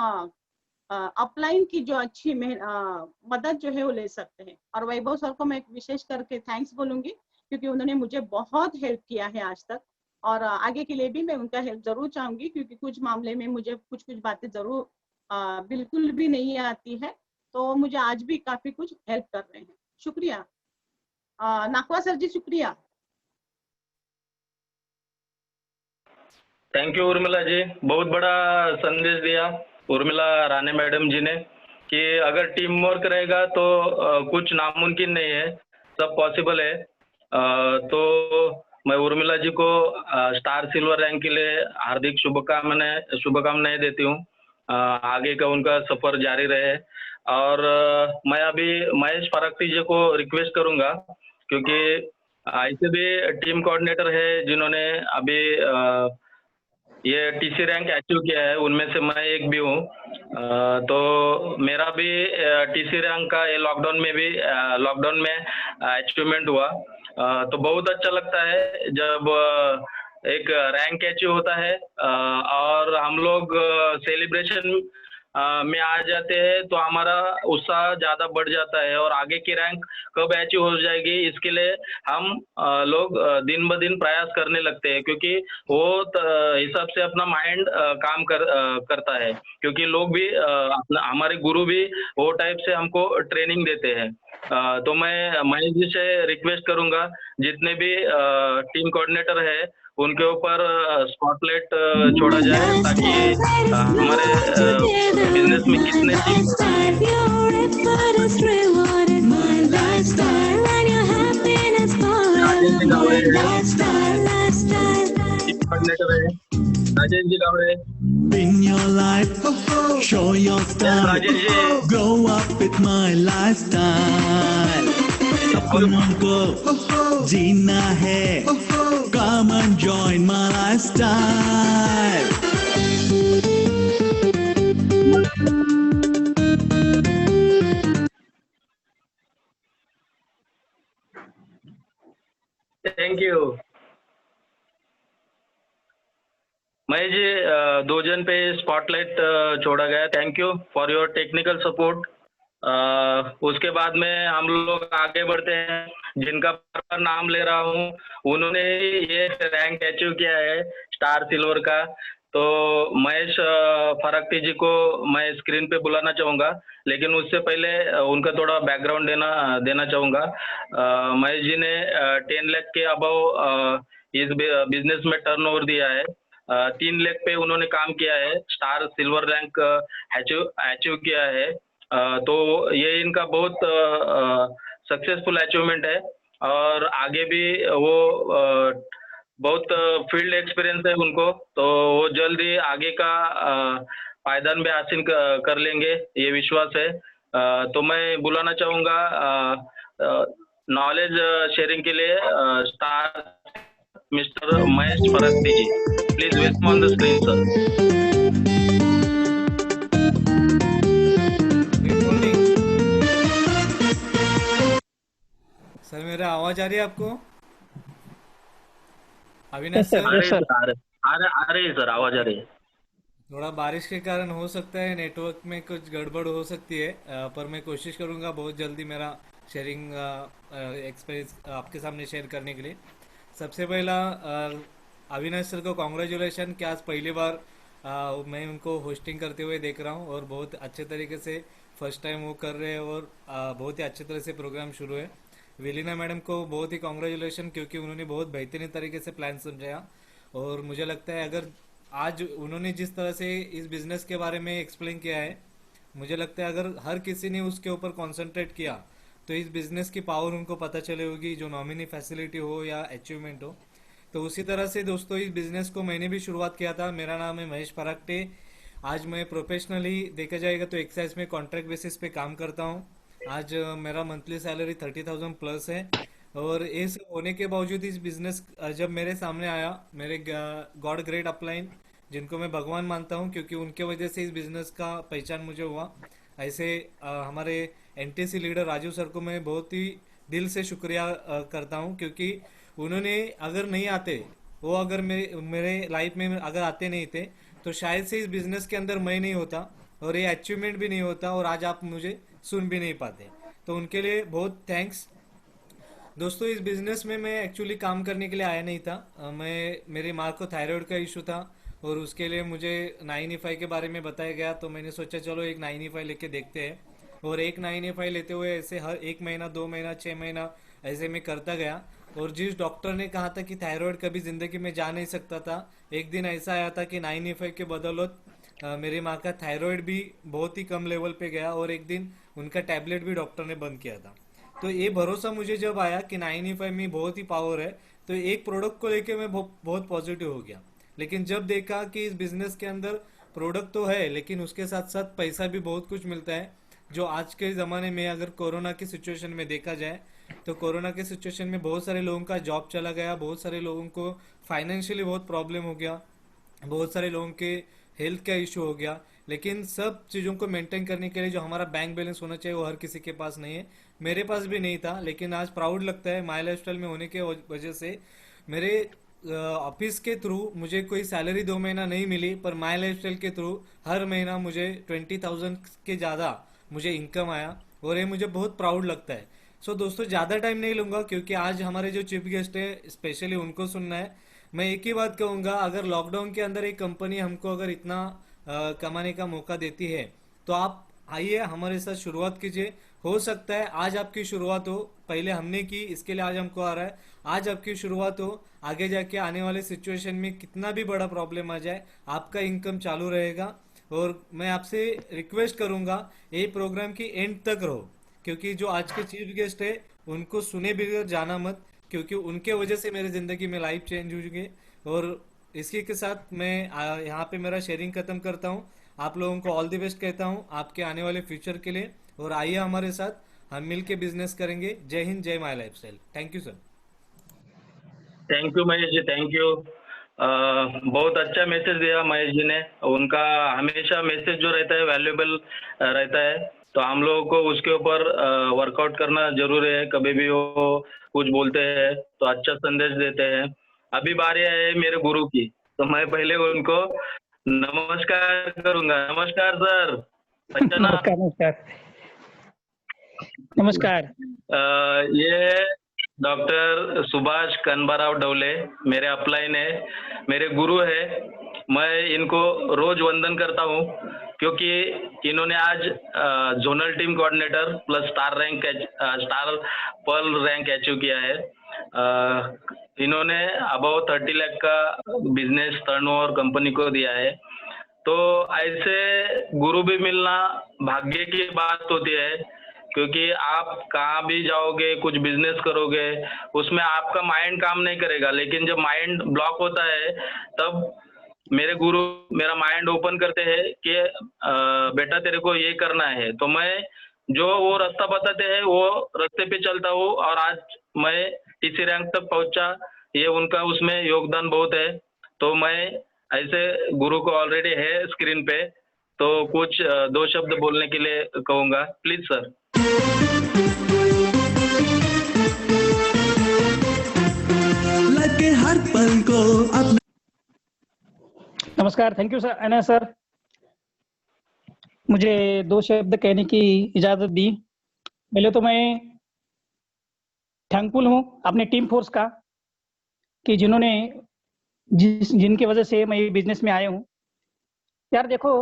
अपलाइन की जो अच्छी मदद जो है वो ले सकते हैं। और वैभव सर को मैं विशेष करके थैंक्स बोलूंगी, क्योंकि उन्होंने मुझे बहुत हेल्प किया है आज तक, और आगे के लिए भी मैं उनका हेल्प जरूर चाहूंगी, क्योंकि कुछ मामले में मुझे कुछ कुछ बातें जरूर बिल्कुल भी नहीं आती है, तो मुझे आज भी काफी कुछ हेल्प कर रहे हैं। शुक्रिया नाकवा सर जी, शुक्रिया। थैंक यू उर्मिला जी, बहुत बड़ा संदेश दिया उर्मिला राणे मैडम जी ने कि अगर टीम वर्क रहेगा तो कुछ नामुमकिन नहीं है, सब पॉसिबल है। तो मैं उर्मिला जी को स्टार सिल्वर रैंक के लिए हार्दिक शुभकामनाएं देती हूँ। आगे का उनका सफर जारी रहे। और मैं अभी महेश फराक्ती जी को रिक्वेस्ट करूंगा, क्योंकि ऐसे भी टीम कोऑर्डिनेटर है जिन्होंने अभी ये टीसी रैंक अचीव किया है, उनमें से मैं एक भी हूँ। तो मेरा भी टीसी रैंक का ये लॉकडाउन में अचीवमेंट हुआ। तो बहुत अच्छा लगता है जब एक रैंक अचीव होता है और हम लोग सेलिब्रेशन में आ जाते हैं, तो हमारा उत्साह ज़्यादा बढ़ जाता है और आगे की रैंक कब अचीव हो जाएगी इसके लिए हम लोग दिन ब दिन प्रयास करने लगते हैं, क्योंकि वो हिसाब से अपना माइंड काम करता है, क्योंकि लोग भी हमारे गुरु भी वो टाइप से हमको ट्रेनिंग देते हैं। तो मैं महेश जी से रिक्वेस्ट करूंगा, जितने भी टीम कोऑर्डिनेटर है उनके ऊपर स्पॉटलाइट छोड़ा जाए, ताकि हमारे बिजनेस में कितने कोऑर्डिनेटर है, Rajesh ji Gawde. In your life, show your style, Rajesh ji, grow up with my lifestyle. सपनों को जीना है, come and join my lifestyle. Thank you Mahesh ji. 2 जन पे स्पॉटलाइट छोड़ा गया, thank you for your technical support. उसके बाद में हम लोग आगे बढ़ते हैं। जिनका पर नाम ले रहा हूँ उन्होंने ये रैंक अचीव किया है स्टार सिल्वर का। तो महेश फराक्ती जी को मैं स्क्रीन पे बुलाना चाहूँगा, लेकिन उससे पहले उनका थोड़ा बैकग्राउंड देना चाहूँगा। महेश जी ने 10 लाख के अबव इस बिजनेस में टर्नओवर दिया है। 3 लाख पे उन्होंने काम किया है, स्टार सिल्वर रैंक अचीव किया है। तो ये इनका बहुत सक्सेसफुल अचीवमेंट है और आगे भी वो बहुत फील्ड एक्सपीरियंस है उनको, तो वो जल्द ही आगे का पायदान भी हासिल कर लेंगे, ये विश्वास है। तो मैं बुलाना चाहूँगा नॉलेज शेयरिंग के लिए star Mr Mahesh Farakti ji, please welcome on the screen sir. Good morning sir, मेरा आवाज आ रही है आपको? अविनाश सर, आ रही है सर, आवाज आ रही है। थोड़ा बारिश के कारण हो सकता है नेटवर्क में कुछ गड़बड़ हो सकती है, पर मैं कोशिश करूंगा बहुत जल्दी मेरा शेयरिंग एक्सपीरियंस आपके सामने शेयर करने के लिए। सबसे पहला अविनाश सर को कॉन्ग्रेचुलेशन कि आज पहली बार मैं उनको होस्टिंग करते हुए देख रहा हूँ और बहुत अच्छे तरीके से फर्स्ट टाइम वो कर रहे हैं और बहुत ही अच्छे तरह से प्रोग्राम शुरू है। विलीना मैडम को बहुत ही कॉन्ग्रेचुलेशन, क्योंकि उन्होंने बहुत बेहतरीन तरीके से प्लान समझाया और मुझे लगता है अगर आज उन्होंने जिस तरह से इस बिजनेस के बारे में एक्सप्लेन किया है, मुझे लगता है अगर हर किसी ने उसके ऊपर कॉन्सेंट्रेट किया तो इस बिजनेस की पावर उनको पता चले होगी, जो नॉमिनी फैसिलिटी हो या अचीवमेंट हो। तो उसी तरह से दोस्तों इस बिजनेस को मैंने भी शुरुआत किया था। मेरा नाम है महेश फराक्टे आज मैं प्रोफेशनली देखा जाएगा तो एक्साइज में कॉन्ट्रैक्ट बेसिस पे काम करता हूँ। आज मेरा मंथली सैलरी 30,000 प्लस है। और ये सब होने के बावजूद इस बिजनेस जब मेरे सामने आया, मेरे गॉड ग्रेट अपलाइन जिनको मैं भगवान मानता हूँ, क्योंकि उनके वजह से इस बिजनेस का पहचान मुझे हुआ। ऐसे हमारे एनटीसी लीडर राजू सर को मैं बहुत ही दिल से शुक्रिया करता हूँ, क्योंकि उन्होंने अगर नहीं आते, वो अगर मेरे मेरे लाइफ में अगर आते नहीं थे, तो शायद से इस बिजनेस के अंदर मैं नहीं होता और ये अचीवमेंट भी नहीं होता और आज आप मुझे सुन भी नहीं पाते। तो उनके लिए बहुत थैंक्स। दोस्तों, इस बिजनेस में मैं एक्चुअली काम करने के लिए आया नहीं था। मेरी माँ को थायराइड का इशू था और उसके लिए मुझे 9E5 के बारे में बताया गया, तो मैंने सोचा चलो एक 9E5 लेके देखते हैं। और एक 9E5 लेते हुए ऐसे हर 1 महीना 2 महीना 6 महीना ऐसे मैं करता गया। और जिस डॉक्टर ने कहा था कि थायराइड कभी ज़िंदगी में जा नहीं सकता था, एक दिन ऐसा आया था कि 9E5 के बदौलत मेरी माँ का थायराइड भी बहुत ही कम लेवल पे गया और एक दिन उनका टैबलेट भी डॉक्टर ने बंद किया था। तो ये भरोसा मुझे जब आया कि 9E5 में बहुत ही पावर है, तो एक प्रोडक्ट को लेके मैं बहुत पॉजिटिव हो गया। लेकिन जब देखा कि इस बिजनेस के अंदर प्रोडक्ट तो है, लेकिन उसके साथ साथ पैसा भी बहुत कुछ मिलता है, जो आज के ज़माने में अगर कोरोना की सिचुएशन में देखा जाए, तो कोरोना के सिचुएशन में बहुत सारे लोगों का जॉब चला गया, बहुत सारे लोगों को फाइनेंशियली बहुत प्रॉब्लम हो गया, बहुत सारे लोगों के हेल्थ का इशू हो गया। लेकिन सब चीज़ों को मेंटेन करने के लिए जो हमारा बैंक बैलेंस होना चाहिए वो हर किसी के पास नहीं है, मेरे पास भी नहीं था। लेकिन आज प्राउड लगता है माई लाइफस्टाइल में होने के वजह से मेरे ऑफिस के थ्रू मुझे कोई सैलरी 2 महीना नहीं मिली, पर माई लाइफस्टाइल के थ्रू हर महीना मुझे 20,000 के ज़्यादा मुझे इनकम आया और ये मुझे बहुत प्राउड लगता है। सो दोस्तों, ज़्यादा टाइम नहीं लूँगा क्योंकि आज हमारे जो चीफ गेस्ट है स्पेशली उनको सुनना है। मैं एक ही बात कहूँगा, अगर लॉकडाउन के अंदर एक कंपनी हमको अगर इतना कमाने का मौका देती है, तो आप आइए हमारे साथ शुरुआत कीजिए। हो सकता है आज आपकी शुरुआत हो, पहले हमने की इसके लिए आज हमको आ रहा है, आज आपकी शुरुआत हो, आगे जाके आने वाले सिचुएशन में कितना भी बड़ा प्रॉब्लम आ जाए आपका इनकम चालू रहेगा। और मैं आपसे रिक्वेस्ट करूंगा ये प्रोग्राम की एंड तक रहो, क्योंकि जो आज के चीफ गेस्ट है उनको सुने बगैर जाना मत, क्योंकि उनके वजह से मेरी ज़िंदगी में लाइफ चेंज हुई है। और इसी के साथ मैं यहाँ पे मेरा शेयरिंग ख़त्म करता हूँ। आप लोगों को ऑल द बेस्ट कहता हूँ आपके आने वाले फ्यूचर के लिए, और आइए हमारे साथ हम मिल के बिजनेस करेंगे। जय हिंद, जय my lifestyle. Thank you sir. Thank you Mahesh ji, thank you. बहुत अच्छा मैसेज दिया महेश जी ने। उनका हमेशा मैसेज जो रहता है वैल्यूएबल रहता है, तो हम लोगों को उसके ऊपर वर्कआउट करना जरूरी है। कभी भी वो कुछ बोलते हैं तो अच्छा संदेश देते हैं। अभी बारी है मेरे गुरु की, तो मैं पहले उनको नमस्कार करूंगा। नमस्कार सर, अच्छा ना? नमस्कार नमस्कार नमस्कार। ये डॉक्टर सुभाष कनबाराव डवले मेरे अपलाइन है, मेरे गुरु है। मैं इनको रोज वंदन करता हूँ क्योंकि इन्होंने आज zonal team coordinator plus star pearl rank achieve किया है। इन्होंने अबाउ 30 लाख का बिजनेस टर्नओवर कंपनी को दिया है। तो ऐसे गुरु भी मिलना भाग्य की बात होती है, क्योंकि आप कहाँ भी जाओगे, कुछ बिजनेस करोगे, उसमें आपका माइंड काम नहीं करेगा। लेकिन जब माइंड ब्लॉक होता है तब मेरे गुरु मेरा माइंड ओपन करते हैं कि बेटा तेरे को ये करना है। तो मैं जो वो रास्ता बताते हैं वो रास्ते पे चलता हूँ और आज मैं टीसी रैंक तक पहुंचा। ये उनका उसमें योगदान बहुत है। तो मैं ऐसे गुरु को ऑलरेडी है स्क्रीन पे, तो कुछ 2 शब्द बोलने के लिए कहूँगा, प्लीज सर। लाइफ के हर पल को अपना नमस्कार, थैंक यू सर अना सर, मुझे 2 शब्द कहने की इजाजत दी। पहले तो मैं थैंकफुल हूँ अपने टीम फोर्स का कि जिन्होंने जिनकी वजह से मैं ये बिजनेस में आया हूँ। यार देखो,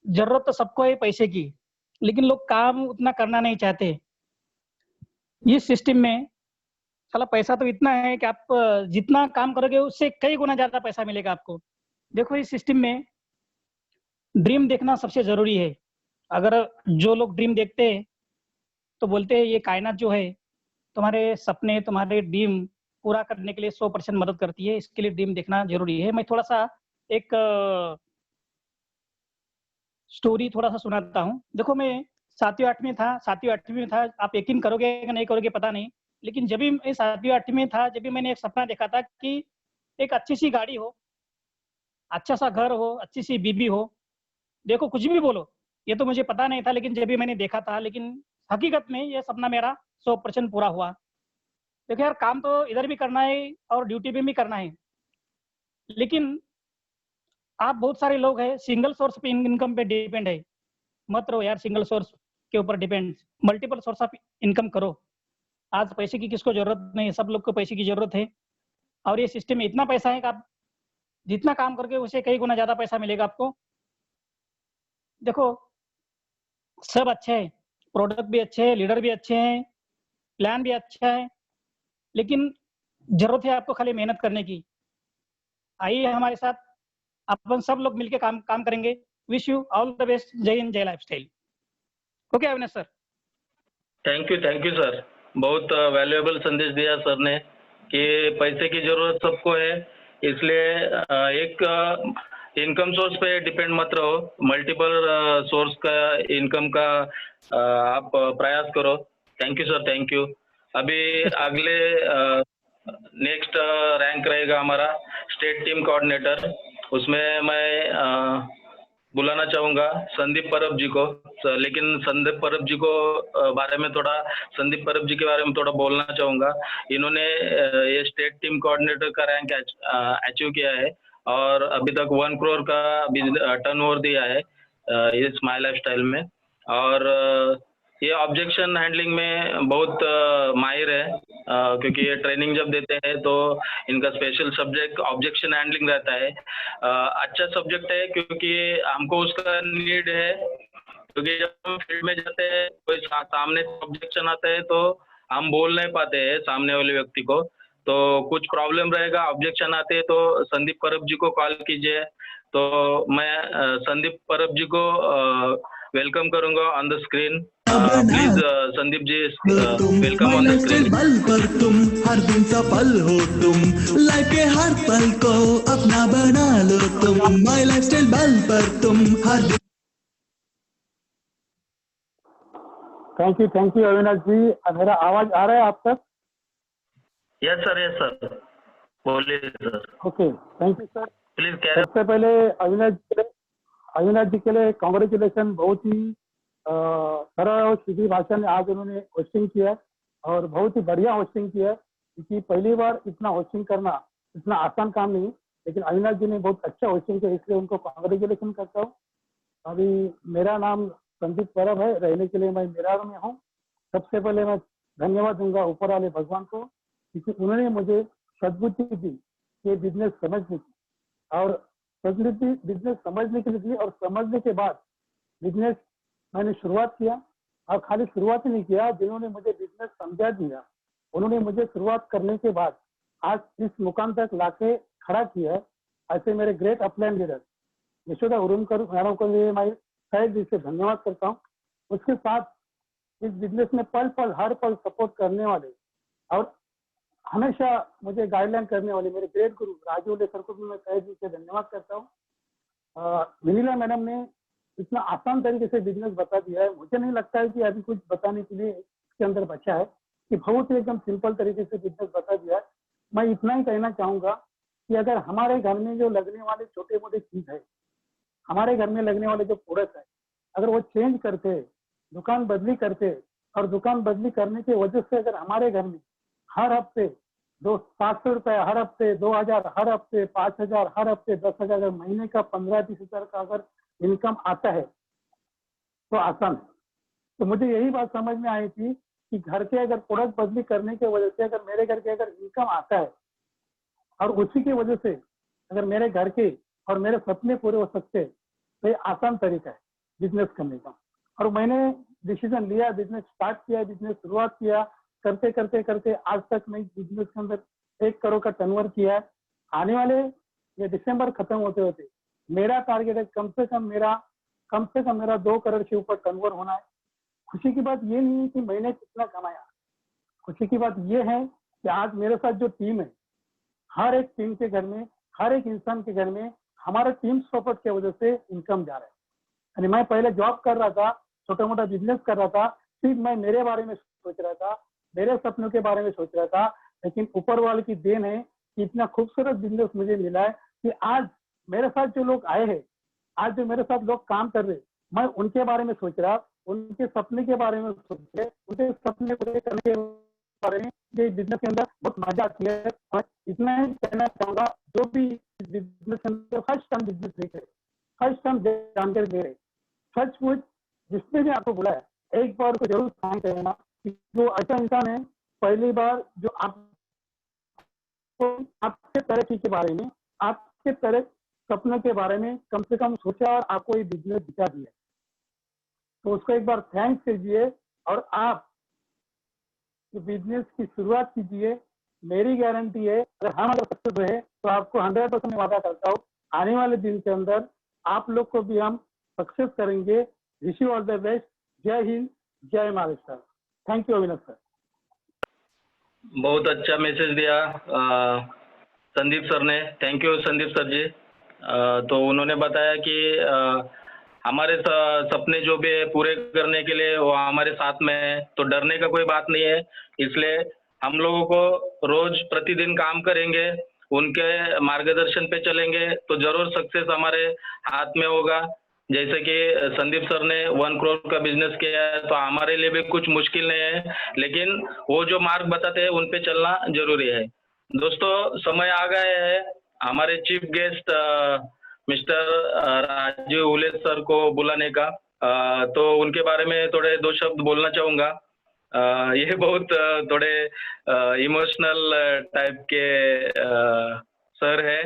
जरूरत तो सबको है पैसे की, लेकिन लोग काम उतना करना नहीं चाहते। इस सिस्टम में साला पैसा तो इतना है कि आप जितना काम करोगे उससे कई गुना ज्यादा पैसा मिलेगा आपको। देखो, इस सिस्टम में ड्रीम देखना सबसे जरूरी है। अगर जो लोग ड्रीम देखते हैं तो बोलते हैं ये कायनात जो है तुम्हारे सपने, तुम्हारे ड्रीम पूरा करने के लिए 100% मदद करती है। इसके लिए ड्रीम देखना जरूरी है। मैं थोड़ा सा एक स्टोरी थोड़ा सा सुनाता हूँ। देखो मैं 7वीं 8वीं में था, आप यकीन करोगे कि नहीं करोगे पता नहीं, लेकिन जब भी मैं 7वीं 8वीं में था, जब भी मैंने एक सपना देखा था कि एक अच्छी सी गाड़ी हो, अच्छा सा घर हो, अच्छी सी बीबी हो। देखो कुछ भी बोलो, ये तो मुझे पता नहीं था, लेकिन जब भी मैंने देखा था, लेकिन हकीकत में ये सपना मेरा 100% पूरा हुआ। देखो यार, काम तो इधर भी करना है और ड्यूटी पे भी करना है, लेकिन आप बहुत सारे लोग हैं सिंगल सोर्स पे इनकम पे डिपेंड है। मत रहो यार सिंगल सोर्स के ऊपर depend, multiple source of income करो। आज पैसे की किसको जरूरत नहीं है, सब लोग को पैसे की जरूरत है। और ये सिस्टम में इतना पैसा है कि आप जितना काम करके उसे कई गुना ज्यादा पैसा मिलेगा आपको। देखो सब अच्छे हैं, प्रोडक्ट भी अच्छे हैं, लीडर भी अच्छे हैं, प्लान भी अच्छा है, लेकिन जरूरत है आपको खाली मेहनत करने की। आइए हमारे साथ, अपन सब लोग मिलकर काम काम करेंगे। Wish you all the best. जय हिंद, जय lifestyle. Okay Avinash sir. Thank you sir, बहुत वैल्यूएबल संदेश दिया सर ने कि पैसे की जरूरत सबको है, इसलिए एक इनकम सोर्स पे डिपेंड मत रहो, मल्टीपल सोर्स का इनकम का आप प्रयास करो। Thank you sir, thank you. अभी अगले नेक्स्ट रैंक रहेगा हमारा स्टेट टीम कोऑर्डिनेटर, उसमें मैं बुलाना चाहूँगा संदीप परब जी को। लेकिन संदीप परब जी को बारे में थोड़ा, संदीप परब जी के बारे में थोड़ा बोलना चाहूँगा। इन्होंने ये स्टेट टीम कोऑर्डिनेटर का रैंक अचीव किया है और अभी तक 1 करोड़ का टर्नओवर दिया है ये स्माइल लाइफस्टाइल में। और ये ऑब्जेक्शन हैंडलिंग में बहुत माहिर है, क्योंकि ये ट्रेनिंग जब देते हैं तो इनका स्पेशल सब्जेक्ट ऑब्जेक्शन हैंडलिंग रहता है। अच्छा सब्जेक्ट है क्योंकि हमको उसका नीड है, क्योंकि जब हम फील्ड में जाते हैं कोई सामने ऑब्जेक्शन आता है तो हम बोल नहीं पाते हैं सामने वाले व्यक्ति को, तो कुछ प्रॉब्लम रहेगा, ऑब्जेक्शन आते हैं तो संदीप परब जी को कॉल कीजिए। तो मैं संदीप परब जी को वेलकम करूंगा on the screen. Please Sandeep ji, welcome on the screen. बल पर तुम हर दिन सफल हो, तुम लाइफ के हर पल को अपना बना लो तुम, माय लाइफस्टाइल बल पर तुम हर दिन। थैंक यू अविनाश जी। मेरा आवाज आ रहा है आप तक? यस सर, बोलिए sir. Okay, thank you sir. Please carry. सबसे पहले अविनाश जी के लिए कॉन्ग्रेचुलेसन। बहुत ही सरल और सीधी भाषा में आज उन्होंने होस्टिंग किया है और बहुत ही बढ़िया होस्टिंग किया है, क्योंकि पहली बार इतना होस्टिंग करना इतना आसान काम नहीं, लेकिन अविनाश जी ने बहुत अच्छा होस्टिंग किया, इसलिए उनको कॉन्ग्रेचुलेसन करता हूँ। अभी मेरा नाम संदीप परब है, रहने के लिए मैं मेरार में हूँ। सबसे पहले मैं धन्यवाद दूंगा ऊपर वाले भगवान को, क्योंकि उन्होंने मुझे सद्बुद्धि दी ये बिजनेस समझने की, और सद्बुद्धि बिजनेस समझने के लिए दी, और समझने के बाद बिजनेस मैंने शुरुआत किया। और खाली शुरुआत ही नहीं किया, जिन्होंने मुझे बिजनेस समझा दिया उन्होंने मुझे शुरुआत करने के बाद आज इस मुकाम तक लाके खड़ा किया है। ऐसे मेरे great upline leader Yashoda Urumkar madam को लिए मैं शायद दिल से धन्यवाद करता हूँ। उसके साथ इस बिजनेस में पल पल हर पल सपोर्ट करने वाले और हमेशा मुझे गाइडलाइन करने वाले मेरे ग्रेट गुरु राजू सर को भी मैं शायद दिल से धन्यवाद करता हूँ। विनीला मैडम ने इतना आसान तरीके से बिजनेस बता दिया है, मुझे नहीं लगता है कि अभी कुछ बताने के लिए इसके अंदर बचा है, कि बहुत ही एकदम सिंपल तरीके से बिजनेस बता दिया है। मैं इतना ही कहना चाहूंगा कि अगर हमारे घर में जो लगने वाले छोटे मोटे चीज है, हमारे घर में लगने वाले जो प्रोडक्ट है, अगर वो चेंज करते, दुकान बदली करते, और दुकान बदली करने की वजह से अगर हमारे घर में हर हफ्ते 500 रुपए, हर हफ्ते 2000, हर हफ्ते 5000, हर हफ्ते 10,000, अगर महीने का 15-20 हजार का अगर इनकम आता है तो आसान है। तो मुझे यही बात समझ में आई थी कि घर के अगर प्रोडक्ट बदली करने की वजह से अगर मेरे घर के अगर इनकम आता है, और उसी की वजह से अगर मेरे घर के और मेरे सपने पूरे हो सकते, तो ये आसान तरीका है बिजनेस करने का। और मैंने डिसीजन लिया, बिजनेस स्टार्ट किया, बिजनेस शुरुआत किया, करते करते करते आज तक मैं बिजनेस के अंदर 1 करोड़ का टर्नओवर किया है। आने वाले ये दिसंबर खत्म होते होते मेरा टारगेट है कम से कम मेरा 2 करोड़ से ऊपर टर्नओवर होना है। खुशी की बात ये नहीं है कि मैंने कितना कमाया, खुशी की बात ये है कि आज मेरे साथ जो टीम है, हर एक टीम के घर में, हर एक इंसान के घर में हमारे टीम सपोर्ट की वजह से इनकम जा रहा है। यानी मैं पहले जॉब कर रहा था, छोटा मोटा बिजनेस कर रहा था, सिर्फ मैं मेरे बारे में सोच रहा था, मेरे सपनों के बारे में सोच रहा था। लेकिन ऊपर वाले की देन है कि इतना खूबसूरत बिजनेस मुझे मिला है कि आज मेरे साथ जो लोग आए हैं, आज जो मेरे साथ लोग काम कर रहे, मैं उनके बारे में सोच रहा, उनके सपने के बारे में सोच रहे, उनके सपने पूरे करने के बारे में ये बिजनेस के अंदर बहुत मजा आती है। और इतना ही कहना चाहूंगा, जो भी बिजनेस के अंदर फर्स्ट टाइम बिजनेस नहीं करे, फर्स्ट टाइम जानकारी दे रहे, सचमुच जिसने भी आपको बुलाया एक बार को जरूर थैंक करना कि जो ऐसा इंसान है, पहली बार जो आपके तरक्की के बारे में, आपके तरह सपनों के बारे में कम से कम सोचा और आपको ये बिजनेस दिखा दिया, तो उसको एक बार थैंक्स कीजिए और आप बिजनेस की शुरुआत कीजिए। मेरी गारंटी है अगर हम अगर सक्सेस रहे तो आपको 100% वादा करता हूँ आने वाले दिन के अंदर आप लोग को भी हम सक्सेस करेंगे। Wish you all the best. जय हिंद, जय Maharashtra. Thank you Avinash sir. बहुत अच्छा मैसेज दिया संदीप सर ने। थैंक यू संदीप सर जी। तो उन्होंने बताया कि हमारे सपने जो भी है पूरे करने के लिए वो हमारे साथ में है, तो डरने का कोई बात नहीं है। इसलिए हम लोगों को रोज प्रतिदिन काम करेंगे, उनके मार्गदर्शन पे चलेंगे तो जरूर सक्सेस हमारे हाथ में होगा। जैसे कि संदीप सर ने 1 करोड़ का बिजनेस किया है, तो हमारे लिए भी कुछ मुश्किल नहीं है, लेकिन वो जो मार्ग बताते हैं उन पे चलना जरूरी है। दोस्तों, समय आ गया है हमारे chief guest Mr Rajiv Hule sir को बुलाने का। तो उनके बारे में थोड़े 2 शब्द बोलना चाहूँगा। ये बहुत थोड़े इमोशनल टाइप के सर है।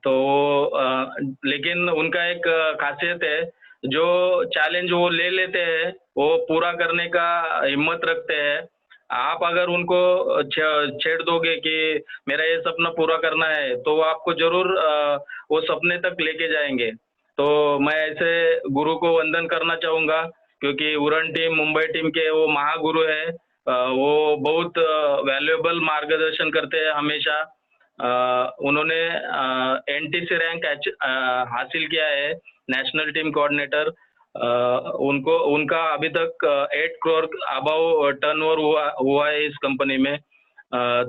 तो लेकिन उनका एक खासियत है, जो चैलेंज वो ले लेते हैं वो पूरा करने का हिम्मत रखते हैं। आप अगर उनको छेड़ दोगे कि मेरा ये सपना पूरा करना है, तो वो आपको जरूर वो सपने तक लेके जाएंगे। तो मैं ऐसे गुरु को वंदन करना चाहूँगा, क्योंकि उड़न टीम मुंबई टीम के वो महागुरु है। वो बहुत वैल्यूएबल मार्गदर्शन करते हैं हमेशा। उन्होंने NTC रैंक हासिल किया है, नेशनल टीम कोऑर्डिनेटर। उनका अभी तक 8 करोड़ अबव टर्नओवर हुआ है इस कंपनी में।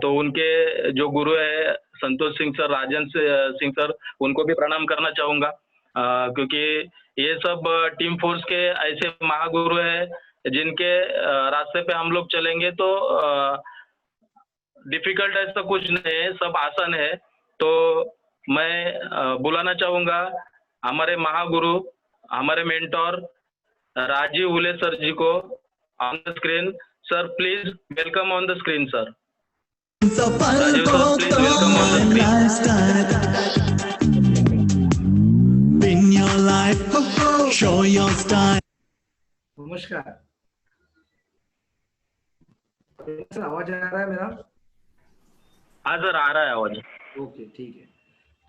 तो उनके जो गुरु है संतोष सिंह सर, राजन सिंह सर, उनको भी प्रणाम करना चाहूँगा, क्योंकि ये सब टीम फोर्स के ऐसे महागुरु है जिनके रास्ते पे हम लोग चलेंगे तो डिफिकल्ट ऐसा कुछ नहीं है, सब आसान है। तो मैं बुलाना चाहूँगा हमारे महागुरु, हमारे मेंटोर राजीव हुले सर जी को on the screen. Sir please welcome on the screen sir. Rajeev sir please welcome on the screen. In your life, show your style. नमस्कार सर, आवाज आ रहा है मेरा? हाँ सर, आ रहा है आवाज। ओके, ठीक है।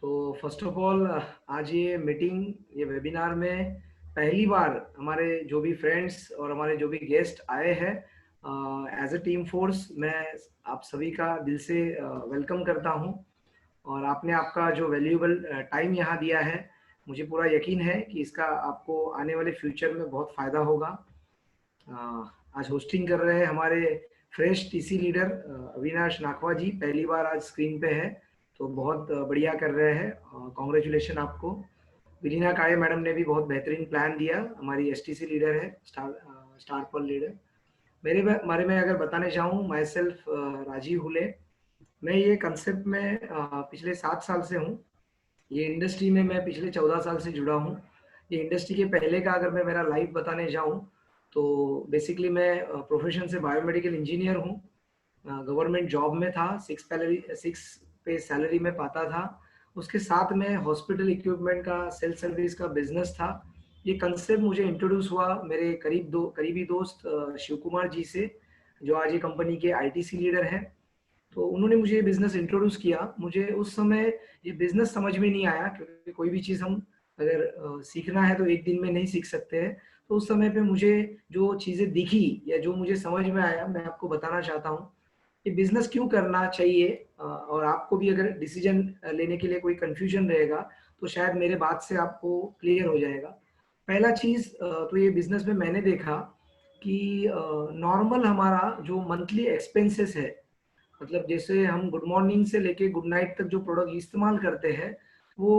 तो फर्स्ट ऑफ ऑल, आज ये मीटिंग, ये वेबिनार में पहली बार हमारे जो भी फ्रेंड्स और हमारे जो भी गेस्ट आए हैं, एज अ टीम फोर्स मैं आप सभी का दिल से वेलकम करता हूं। और आपने आपका जो वैल्यूएबल टाइम यहाँ दिया है, मुझे पूरा यकीन है कि इसका आपको आने वाले फ्यूचर में बहुत फ़ायदा होगा। आज होस्टिंग कर रहे हैं हमारे fresh TC leader Avinash Nakhwa जी, पहली बार आज स्क्रीन पे है, तो बहुत बढ़िया कर रहे हैं, कॉन्ग्रेचुलेशन आपको। विलीना काळे मैडम ने भी बहुत बेहतरीन प्लान दिया, हमारी STC लीडर है, स्टार पर लीडर। मेरे बारे में अगर बताने चाहूँ, माई सेल्फ राजीव हुले। मैं ये कंसेप्ट में पिछले 7 साल से हूँ। ये इंडस्ट्री में मैं पिछले 14 साल से जुड़ा हूँ। ये इंडस्ट्री के पहले का अगर मैं मेरा लाइफ बताने जाऊँ तो बेसिकली मैं प्रोफेशन से बायोमेडिकल इंजीनियर हूँ। गवर्नमेंट जॉब में था, 6 पे सैलरी में पाता था। उसके साथ में हॉस्पिटल इक्विपमेंट का सेल्फ सर्विस का बिजनेस था। ये कंसेप्ट मुझे इंट्रोड्यूस हुआ मेरे करीबी दोस्त शिव कुमार जी से, जो आज ये कंपनी के ITC लीडर हैं। तो उन्होंने मुझे ये बिजनेस इंट्रोड्यूस किया। मुझे उस समय ये बिजनेस समझ में नहीं आया, क्योंकि कोई भी चीज़ हम अगर सीखना है तो एक दिन में नहीं सीख सकते हैं। तो उस समय पे मुझे जो चीज़ें दिखी या जो मुझे समझ में आया, मैं आपको बताना चाहता हूँ। ये बिजनेस क्यों करना चाहिए, और आपको भी अगर डिसीजन लेने के लिए कोई कंफ्यूजन रहेगा तो शायद मेरे बात से आपको क्लियर हो जाएगा। पहला चीज तो ये बिजनेस में मैंने देखा कि नॉर्मल हमारा जो मंथली एक्सपेंसेस है, मतलब जैसे हम गुड मॉर्निंग से लेके गुड नाइट तक जो प्रोडक्ट इस्तेमाल करते हैं वो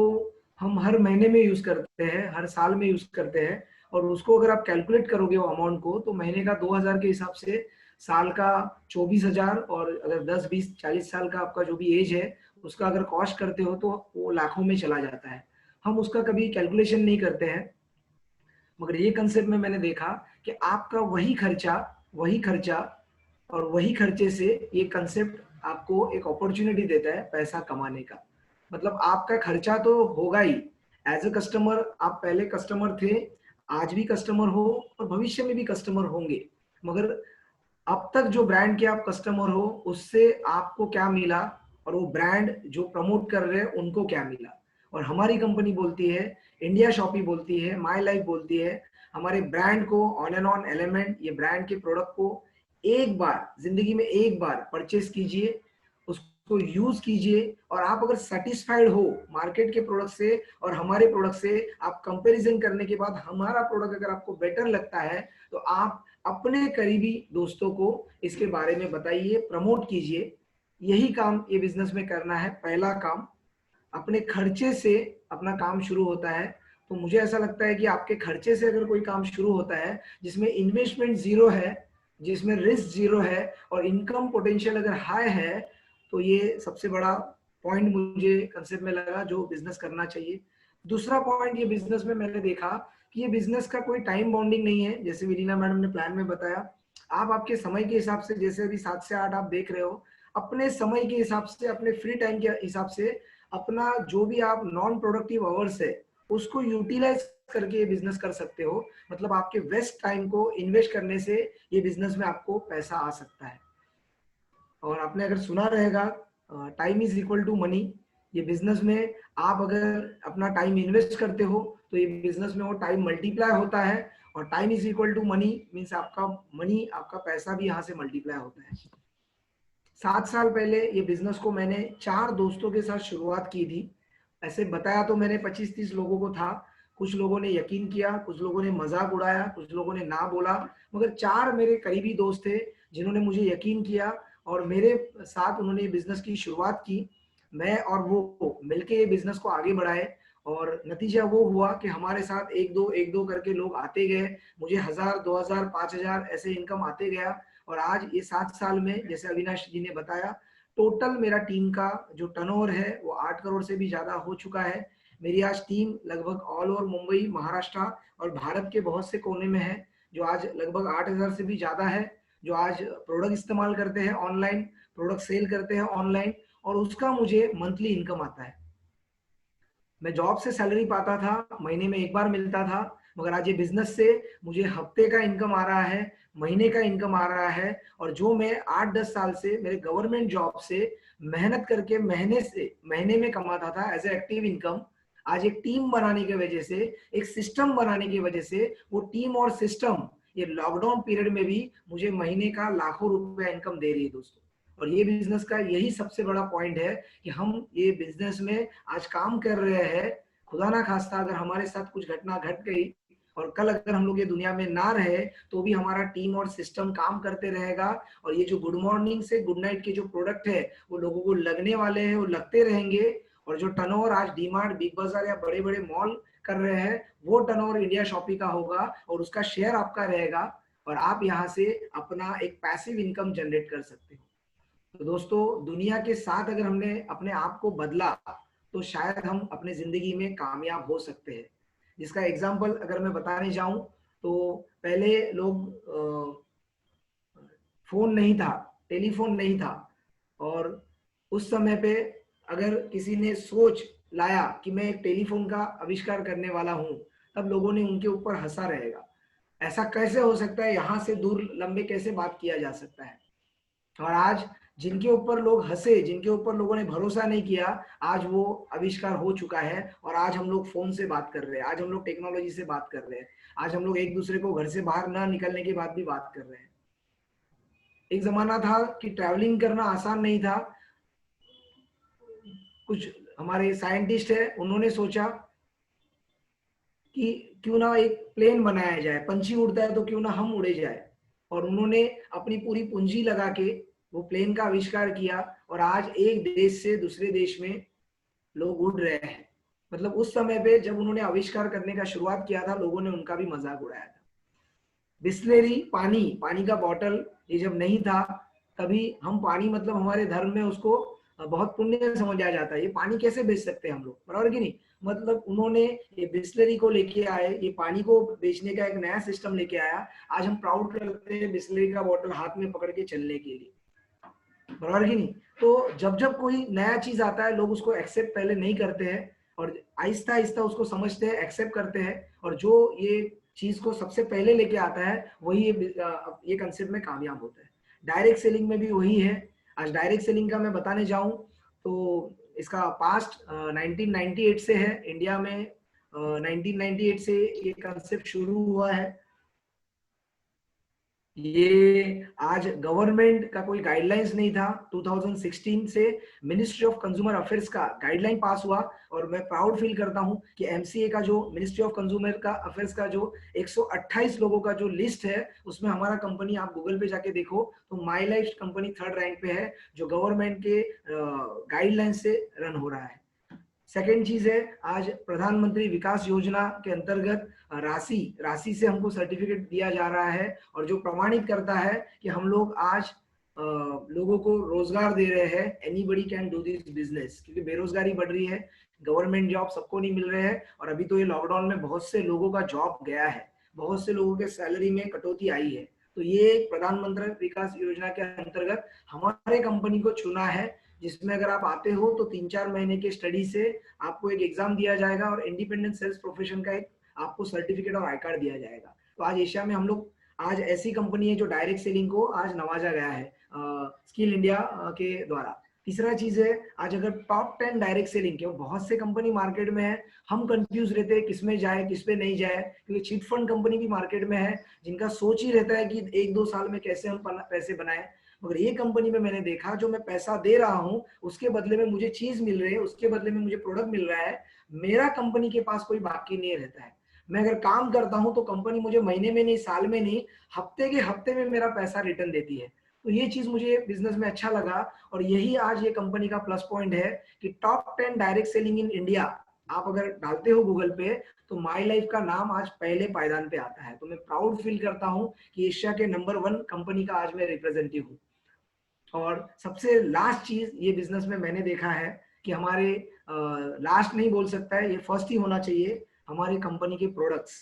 हम हर महीने में यूज करते हैं, हर साल में यूज करते हैं। और उसको अगर आप कैलकुलेट करोगे वो अमाउंट को, तो महीने का 2000 के हिसाब से साल का 24,000, और अगर 10 20 40 साल का आपका जो भी एज है उसका अगर कॉस्ट करते हो तो वो लाखों में चला जाता है। हम उसका कभी कैलकुलेशन नहीं करते हैं, मगर ये कंसेप्ट में मैंने देखा कि आपका वही खर्चा और वही खर्चे से ये कंसेप्ट आपको एक अपॉर्चुनिटी देता है पैसा कमाने का। मतलब आपका खर्चा तो होगा ही, एज अ कस्टमर आप पहले कस्टमर थे, आज भी कस्टमर हो और भविष्य में भी कस्टमर होंगे, मगर अब तक जो ब्रांड के आप कस्टमर हो उससे आपको क्या मिला और वो ब्रांड जो प्रमोट कर रहे हैं उनको क्या मिला। और हमारी कंपनी बोलती है, इंडिया शॉपी बोलती है, माई लाइफ बोलती है, हमारे ब्रांड को ऑन एंड ऑन एलिमेंट, ये ब्रांड के प्रोडक्ट को एक बार जिंदगी में एक बार परचेस कीजिए, उसको यूज कीजिए, और आप अगर सेटिस्फाइड हो मार्केट के प्रोडक्ट से और हमारे प्रोडक्ट से, आप कंपैरिजन करने के बाद हमारा प्रोडक्ट अगर आपको बेटर लगता है तो आप अपने करीबी दोस्तों को इसके बारे में बताइए, प्रमोट कीजिए। यही काम ये बिजनेस में करना है। पहला काम, अपने खर्चे से अपना काम शुरू होता है। तो मुझे ऐसा लगता है कि आपके खर्चे से अगर कोई काम शुरू होता है जिसमें इन्वेस्टमेंट जीरो है, जिसमें रिस्क जीरो है और इनकम पोटेंशियल अगर हाई है, तो ये सबसे बड़ा पॉइंट मुझे कंसेप्ट में लगा जो बिजनेस करना चाहिए। दूसरा पॉइंट ये बिजनेस में मैंने देखा कि ये बिजनेस का कोई टाइम बाउंडिंग नहीं है। जैसे विलीना मैडम ने प्लान में बताया, आप आपके समय के हिसाब से, जैसे अभी 7 से 8 आप देख रहे हो, अपने समय के हिसाब से, अपने फ्री टाइम के हिसाब से अपना जो भी आप नॉन प्रोडक्टिव आवर्स है उसको यूटिलाइज करके ये बिजनेस कर सकते हो। मतलब आपके वेस्ट टाइम को इन्वेस्ट करने से ये बिजनेस में आपको पैसा आ सकता है। और आपने अगर सुना रहेगा time is equal to money, ये बिजनेस में आप अगर अपना टाइम इन्वेस्ट करते हो तो ये बिजनेस में वो टाइम मल्टीप्लाई होता है, और time is equal to money means आपका मनी, आपका पैसा भी यहाँ से मल्टीप्लाई होता है। 7 साल पहले ये बिजनेस को मैंने 4 दोस्तों के साथ शुरुआत की थी। ऐसे बताया तो मैंने 25-30 लोगों को था, कुछ लोगों ने यकीन किया, कुछ लोगों ने मजाक उड़ाया, कुछ लोगों ने ना बोला, मगर 4 मेरे करीबी दोस्त थे जिन्होंने मुझे यकीन किया और मेरे साथ उन्होंने ये बिजनेस की शुरुआत की। मैं और वो मिलके ये बिजनेस को आगे बढ़ाए, और नतीजा वो हुआ कि हमारे साथ एक दो करके लोग आते गए, मुझे 1000, 2000, 5000 ऐसे इनकम आते गया। और आज ये 7 साल में, जैसे अविनाश जी ने बताया, टोटल मेरा टीम का जो टर्नओवर है वो 8 करोड़ से भी ज्यादा हो चुका है। मेरी आज टीम लगभग ऑल ओवर मुंबई, महाराष्ट्र और भारत के बहुत से कोने में है, जो आज लगभग 8000 से भी ज्यादा है, जो आज प्रोडक्ट इस्तेमाल करते हैं ऑनलाइन, प्रोडक्ट सेल करते हैं ऑनलाइन, और उसका मुझे मंथली इनकम आता है। मैं जॉब से सैलरी पाता था, महीने में एक बार मिलता था, मगर आज ये बिजनेस से मुझे हफ्ते का इनकम आ रहा है, महीने का इनकम आ रहा है। और जो मैं 8-10 साल से मेरे गवर्नमेंट जॉब से मेहनत करके महीने में कमाता था एज ए एक्टिव इनकम, आज एक टीम बनाने की वजह से, एक सिस्टम बनाने की वजह से, वो टीम और सिस्टम ये लॉकडाउन पीरियड में भी मुझे महीने का लाखों रुपया इनकम दे रही है दोस्तों। और ये बिजनेस का यही सबसे बड़ा पॉइंट है कि हम ये बिजनेस में आज काम कर रहे हैं। खुदा ना खास्ता अगर हमारे साथ कुछ घटना घट गई और कल अगर हम लोग ये दुनिया में ना रहे, तो भी हमारा टीम और सिस्टम काम करते रहेगा। और ये जो गुड मॉर्निंग से गुड नाइट के जो प्रोडक्ट है वो लोगों को लगने वाले हैं, वो लगते रहेंगे। और जो टर्नओवर आज डीमार्ट, बिग बाजार या बड़े बड़े मॉल कर रहे हैं, वो टर्नओवर इंडिया शॉपी का होगा और उसका शेयर आपका रहेगा, और आप यहाँ से अपना एक पैसिव इनकम जनरेट कर सकते हो। तो दोस्तों, दुनिया के साथ अगर हमने अपने आप को बदला तो शायद हम अपने जिंदगी में कामयाब हो सकते हैं। जिसका एग्जाम्पल अगर मैं बताने जाऊं तो पहले लोग फोन नहीं था, टेलीफोन नहीं था, और उस समय पे अगर किसी ने सोच लाया कि मैं एक टेलीफोन का आविष्कार करने वाला हूं, तब लोगों ने उनके ऊपर हंसा रहेगा। ऐसा कैसे हो सकता है, यहाँ से दूर लंबे कैसे बात किया जा सकता है। और आज जिनके ऊपर लोग हंसे, जिनके ऊपर लोगों ने भरोसा नहीं किया, आज वो आविष्कार हो चुका है और आज हम लोग फोन से बात कर रहे हैं, आज हम लोग टेक्नोलॉजी से बात कर रहे हैं, आज हम लोग एक दूसरे को घर से बाहर ना निकलने के बाद भी बात कर रहे हैं। एक जमाना था कि ट्रैवलिंग करना आसान नहीं था। कुछ हमारे साइंटिस्ट है, उन्होंने सोचा कि क्यों ना एक प्लेन बनाया जाए, पंछी उड़ता है तो क्यों ना हम उड़े जाए। और उन्होंने अपनी पूरी पूंजी लगा के वो प्लेन का आविष्कार किया और आज एक देश से दूसरे देश में लोग उड़ रहे हैं। मतलब उस समय पे जब उन्होंने आविष्कार करने का शुरुआत किया था, लोगों ने उनका भी मजाक उड़ाया था। बिस्लेरी पानी का बॉटल ये जब नहीं था, तभी हम पानी मतलब हमारे धर्म में उसको बहुत पुण्य समझा जाता है। ये पानी कैसे बेच सकते हैं हम लोग, बराबर कि नहीं। मतलब उन्होंने ये बिस्लेरी को लेके आए, ये पानी को बेचने का एक नया सिस्टम लेके आया। आज हम प्राउड करते हैं बिस्लेरी का बॉटल हाथ में पकड़ के चलने के लिए, बराबर कि नहीं। तो जब जब कोई नया चीज आता है, लोग उसको एक्सेप्ट पहले नहीं करते हैं और आहिस्ता आहिस्ता उसको समझते हैं, एक्सेप्ट करते हैं, और जो ये चीज को सबसे पहले लेके आता है वही ये कंसेप्ट में कामयाब होता है। डायरेक्ट सेलिंग में भी वही है। आज डायरेक्ट सेलिंग का मैं बताने जाऊं तो इसका पास्ट 1998 से है। इंडिया में 1998 से ये कंसेप्ट शुरू हुआ है। ये आज गवर्नमेंट का कोई गाइडलाइंस नहीं था। 2016 से मिनिस्ट्री ऑफ कंज्यूमर अफेयर्स का गाइडलाइन पास हुआ और मैं प्राउड फील करता हूं कि एमसीए का जो मिनिस्ट्री ऑफ कंज्यूमर का अफेयर्स का जो 128 लोगों का जो लिस्ट है, उसमें हमारा कंपनी, आप गूगल पे जाके देखो तो my life company 3rd rank पे है, जो गवर्नमेंट के गाइडलाइन से रन हो रहा है। सेकेंड चीज है, आज प्रधानमंत्री विकास योजना के अंतर्गत राशि से हमको सर्टिफिकेट दिया जा रहा है और जो प्रमाणित करता है कि हम लोग आज लोगों को रोजगार दे रहे हैं। Anybody can do this business, क्योंकि बेरोजगारी बढ़ रही है, गवर्नमेंट जॉब सबको नहीं मिल रहे हैं और अभी तो ये लॉकडाउन में बहुत से लोगों का जॉब गया है, बहुत से लोगों के सैलरी में कटौती आई है। तो ये प्रधानमंत्री विकास योजना के अंतर्गत हमारे कंपनी को चुना है, जिसमें अगर आप आते हो तो 3-4 महीने के स्टडी से आपको एक एग्जाम दिया जाएगा और इंडिपेंडेंट सेल्स प्रोफेशन का एक आपको सर्टिफिकेट और आई कार्ड दिया जाएगा। तो आज एशिया में हम लोग आज ऐसी कंपनी है जो डायरेक्ट सेलिंग को आज नवाजा गया है स्किल इंडिया के द्वारा। तीसरा चीज है, आज अगर टॉप 10 डायरेक्ट सेलिंग के, बहुत से कंपनी मार्केट में है, हम कंफ्यूज रहते हैं किस में जाए किस पे नहीं जाए, क्योंकि चिट फंड कंपनी भी मार्केट में है जिनका सोच ही रहता है कि 1-2 साल में कैसे हम पैसे बनाए। मगर ये कंपनी में मैंने देखा, जो मैं पैसा दे रहा हूं उसके बदले में मुझे चीज मिल रही है, उसके बदले में मुझे प्रोडक्ट मिल रहा है, मेरा कंपनी के पास कोई बाकी नहीं रहता है। मैं अगर काम करता हूं तो कंपनी मुझे महीने में नहीं, साल में नहीं, हफ्ते के हफ्ते में मेरा पैसा रिटर्न देती है। तो ये चीज मुझे बिजनेस में अच्छा लगा और यही आज ये कंपनी का प्लस पॉइंट है कि top 10 direct selling in India आप अगर डालते हो गूगल पे तो माई लाइफ का नाम आज पहले पायदान पे आता है। तो मैं प्राउड फील करता हूं कि एशिया के नंबर 1 कंपनी का आज मैं रिप्रेजेंटेटिव हूँ। और सबसे लास्ट चीज ये बिजनेस में मैंने देखा है कि हमारे लास्ट नहीं बोल सकता है, ये फर्स्ट ही होना चाहिए, हमारी कंपनी के प्रोडक्ट्स।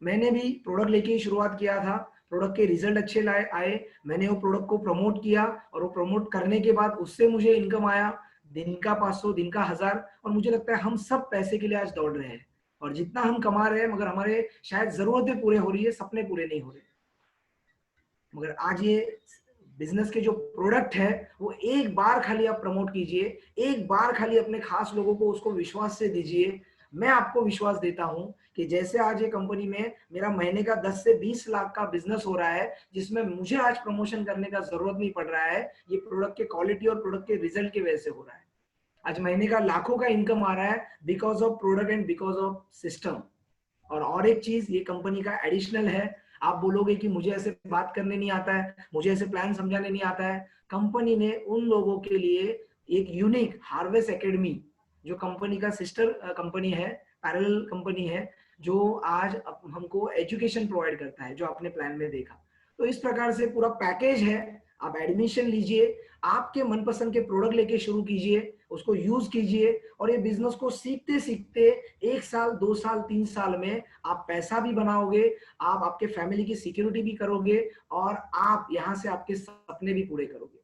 मैंने भी प्रोडक्ट लेके ही शुरुआत किया था, प्रोडक्ट के रिजल्ट अच्छे आए, मैंने वो प्रोडक्ट को प्रमोट किया और वो प्रमोट करने के बाद उससे मुझे इनकम आया, दिन का 500, दिन का 1000। और मुझे लगता है हम सब पैसे के लिए आज दौड़ रहे हैं और जितना हम कमा रहे हैं, मगर हमारे शायद जरूरतें पूरे हो रही है, सपने पूरे नहीं हो रहे। मगर आज ये बिजनेस के जो प्रोडक्ट है वो एक बार खाली आप प्रमोट कीजिए, एक बार खाली अपने खास लोगों को उसको विश्वास से दीजिए। मैं आपको विश्वास देता हूं कि जैसे आज ये कंपनी में मेरा महीने का 10 से 20 लाख का बिजनेस हो रहा है, जिसमें मुझे आज प्रमोशन करने का जरूरत नहीं पड़ रहा है, ये प्रोडक्ट के क्वालिटी और प्रोडक्ट के रिजल्ट की वजह से हो रहा है। आज महीने का लाखों का इनकम आ रहा है because of product and because of system. और एक चीज ये कंपनी का एडिशनल है, आप बोलोगे कि मुझे ऐसे बात करने नहीं आता है, मुझे ऐसे प्लान समझाने नहीं आता है, कंपनी ने उन लोगों के लिए एक यूनिक हार्वेस्ट एकेडमी, जो कंपनी का सिस्टर कंपनी है, पैरेलल कंपनी है, जो आज हमको एजुकेशन प्रोवाइड करता है, जो आपने प्लान में देखा। तो इस प्रकार से पूरा पैकेज है, आप एडमिशन लीजिए, आपके मनपसंद के प्रोडक्ट लेके शुरू कीजिए, उसको यूज कीजिए और ये बिजनेस को सीखते सीखते 1 साल, 2 साल, 3 साल में आप पैसा भी बनाओगे, आप आपके फैमिली की सिक्योरिटी भी करोगे और आप यहाँ से आपके सपने भी पूरे करोगे।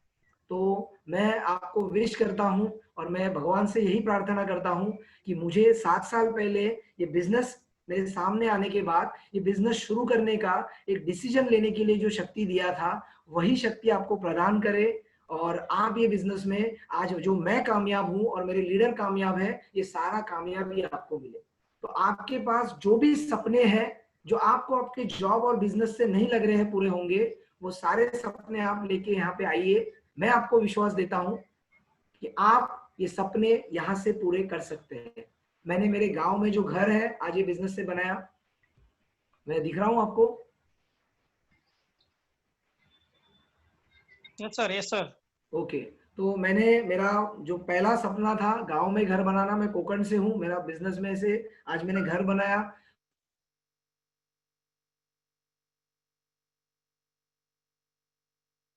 तो मैं आपको विश करता हूँ और मैं भगवान से यही प्रार्थना करता हूँ कि मुझे 7 साल पहले ये बिजनेस मेरे सामने आने के बाद ये बिजनेस शुरू करने का एक डिसीजन लेने के लिए जो शक्ति दिया था, वही शक्ति आपको प्रदान करे और आप ये बिजनेस में आज जो मैं कामयाब हूं और मेरे लीडर कामयाब है, ये सारा कामयाबी आपको मिले। तो आपके पास जो भी सपने हैं, जो आपको आपके जॉब और बिजनेस से नहीं लग रहे हैं पूरे होंगे, वो सारे सपने आप लेके यहाँ पे आइए। मैं आपको विश्वास देता हूं कि आप ये सपने यहाँ से पूरे कर सकते हैं। मैंने मेरे गांव में जो घर है आज ये बिजनेस से बनाया। मैं दिख रहा हूं आपको? Yes sir, yes sir. Okay, तो मैंने मेरा जो पहला सपना था गांव में घर बनाना, मैं कोकण से हूं, मेरा बिजनेस में से आज मैंने घर बनाया।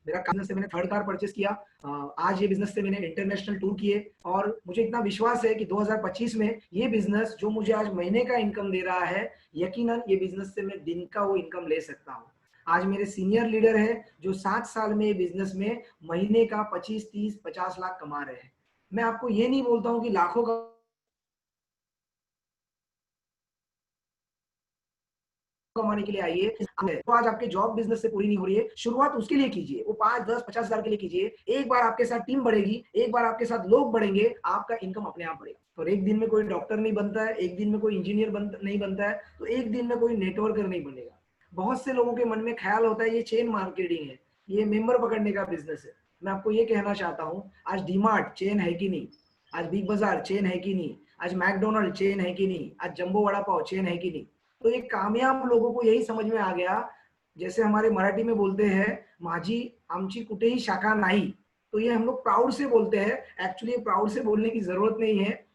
मेरा बिजनेस से मैंने थर्ड कार परचेस किया। आज ये बिजनेस से मैंने इंटरनेशनल टूर किए और मुझे इतना विश्वास है कि 2025 में ये बिजनेस जो मुझे आज महीने का इनकम दे रहा है, यकीनन ये बिजनेस से मैं दिन का वो इनकम ले सकता हूँ। आज मेरे सीनियर लीडर है जो 7 साल में ये बिजनेस में महीने का 25, 30, 50 लाख कमा रहे हैं। मैं आपको ये नहीं बोलता हूँ कि लाखों का कमाने के लिए आइए, तो आज आपके जॉब बिजनेस से पूरी नहीं हो रही है, शुरुआत उसके लिए कीजिए, वो 5, 10, 50 हजार के लिए कीजिए। एक बार आपके साथ टीम बढ़ेगी, एक बार आपके साथ लोग बढ़ेंगे, आपका इनकम अपने आप बढ़ेगा। और एक दिन में कोई डॉक्टर नहीं बनता है, एक दिन में कोई इंजीनियर नहीं बनता है, तो एक दिन में कोई नेटवर्कर नहीं बनेगा। बहुत से लोगों के मन में ख्याल होता है ये चेन मार्केटिंग है, ये मेंबर पकड़ने का बिजनेस है। मैं आपको ये कहना चाहता हूँ, आज डीमार्ट चेन है कि नहीं, आज बिग बाजार चेन है कि नहीं, आज मैकडोनल्ड चेन है कि नहीं, आज जंबो वड़ा पाव चेन है कि नहीं। तो ये कामयाब लोगों को यही समझ में आ गया, जैसे हमारे मराठी में बोलते हैं माझी आमची कुठेही शाखा नाही। तो ये हम लोग प्राउड से बोलते हैं, एक्चुअली प्राउड से बोलने की जरूरत नहीं है,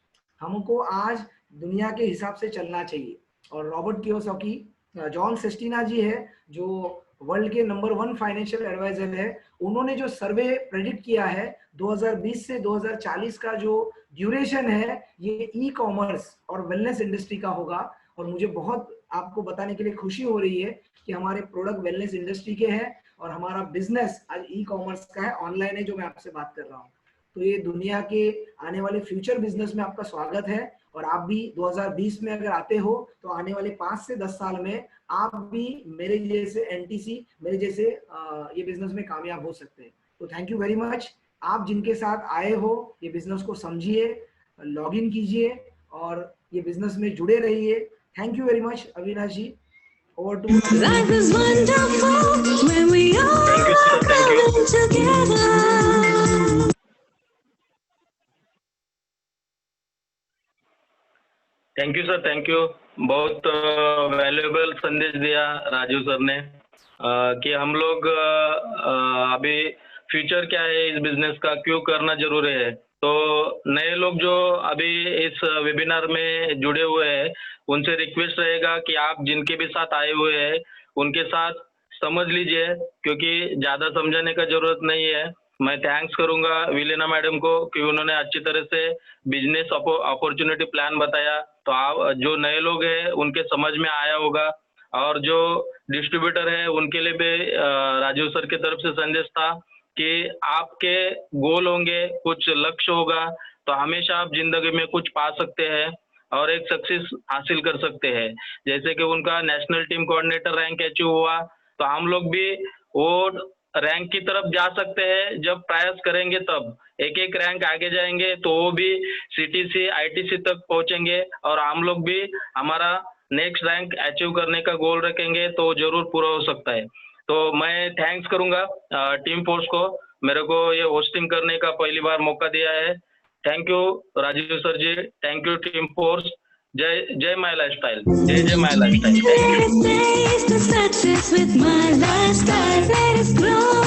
हमको आज दुनिया के हिसाब से चलना चाहिए। और रॉबर्ट कियोसाकी, जॉन सेस्टिना जी है जो वर्ल्ड के नंबर 1 फाइनेंशियल एडवाइजर है, उन्होंने जो सर्वे प्रेडिक्ट किया है 2020 से 2040 का जो ड्यूरेशन है ये ई कॉमर्स और वेलनेस इंडस्ट्री का होगा। और मुझे बहुत आपको बताने के लिए खुशी हो रही है कि हमारे प्रोडक्ट वेलनेस इंडस्ट्री के हैं और हमारा बिजनेस आज ई कॉमर्स का है, ऑनलाइन है, जो मैं आपसे बात कर रहा हूँ। तो ये दुनिया के आने वाले फ्यूचर बिजनेस में आपका स्वागत है। और आप भी 2020 में अगर आते हो तो आने वाले 5 से 10 साल में आप भी मेरे जैसे एनटीसी, मेरे जैसे ये बिजनेस में कामयाब हो सकते हैं। तो थैंक यू वेरी मच। आप जिनके साथ आए हो ये बिजनेस को समझिए, लॉग इन कीजिए और ये बिजनेस में जुड़े रहिए। Thank you very much, Avinash ji. Over to you. Life is wonderful when we all come together. Thank you sir, thank you. बहुत वैल्यूएबल संदेश दिया राजू सर ने कि हम लोग अभी फ्यूचर क्या है इस बिजनेस का, क्यों करना जरूरी है। तो नए लोग जो अभी इस वेबिनार में जुड़े हुए हैं उनसे रिक्वेस्ट रहेगा कि आप जिनके भी साथ आए हुए हैं उनके साथ समझ लीजिए, क्योंकि ज़्यादा समझाने का जरूरत नहीं है। मैं थैंक्स करूंगा विलेना मैडम को कि उन्होंने अच्छी तरह से बिजनेस अपॉर्चुनिटी प्लान बताया। तो आप जो नए लोग हैं उनके समझ में आया होगा, और जो डिस्ट्रीब्यूटर है उनके लिए भी राजीव सर की तरफ से संदेश था कि आपके गोल होंगे, कुछ लक्ष्य होगा, तो हमेशा आप जिंदगी में कुछ पा सकते हैं और एक सक्सेस हासिल कर सकते हैं। जैसे कि उनका national team coordinator rank achieve हुआ, तो हम लोग भी वो रैंक की तरफ जा सकते हैं जब प्रयास करेंगे, तब एक एक रैंक आगे जाएंगे तो वो भी सीटीसी आईटीसी तक पहुंचेंगे और हम लोग भी हमारा नेक्स्ट रैंक अचीव करने का गोल रखेंगे तो जरूर पूरा हो सकता है। तो मैं थैंक्स करूंगा टीम फोर्स को, मेरे को ये होस्टिंग करने का पहली बार मौका दिया है। Thank you Rajeev sir ji, thank you team force. जय जय माय लाइफस्टाइल, जय जय माय लाइफस्टाइल। Thank you.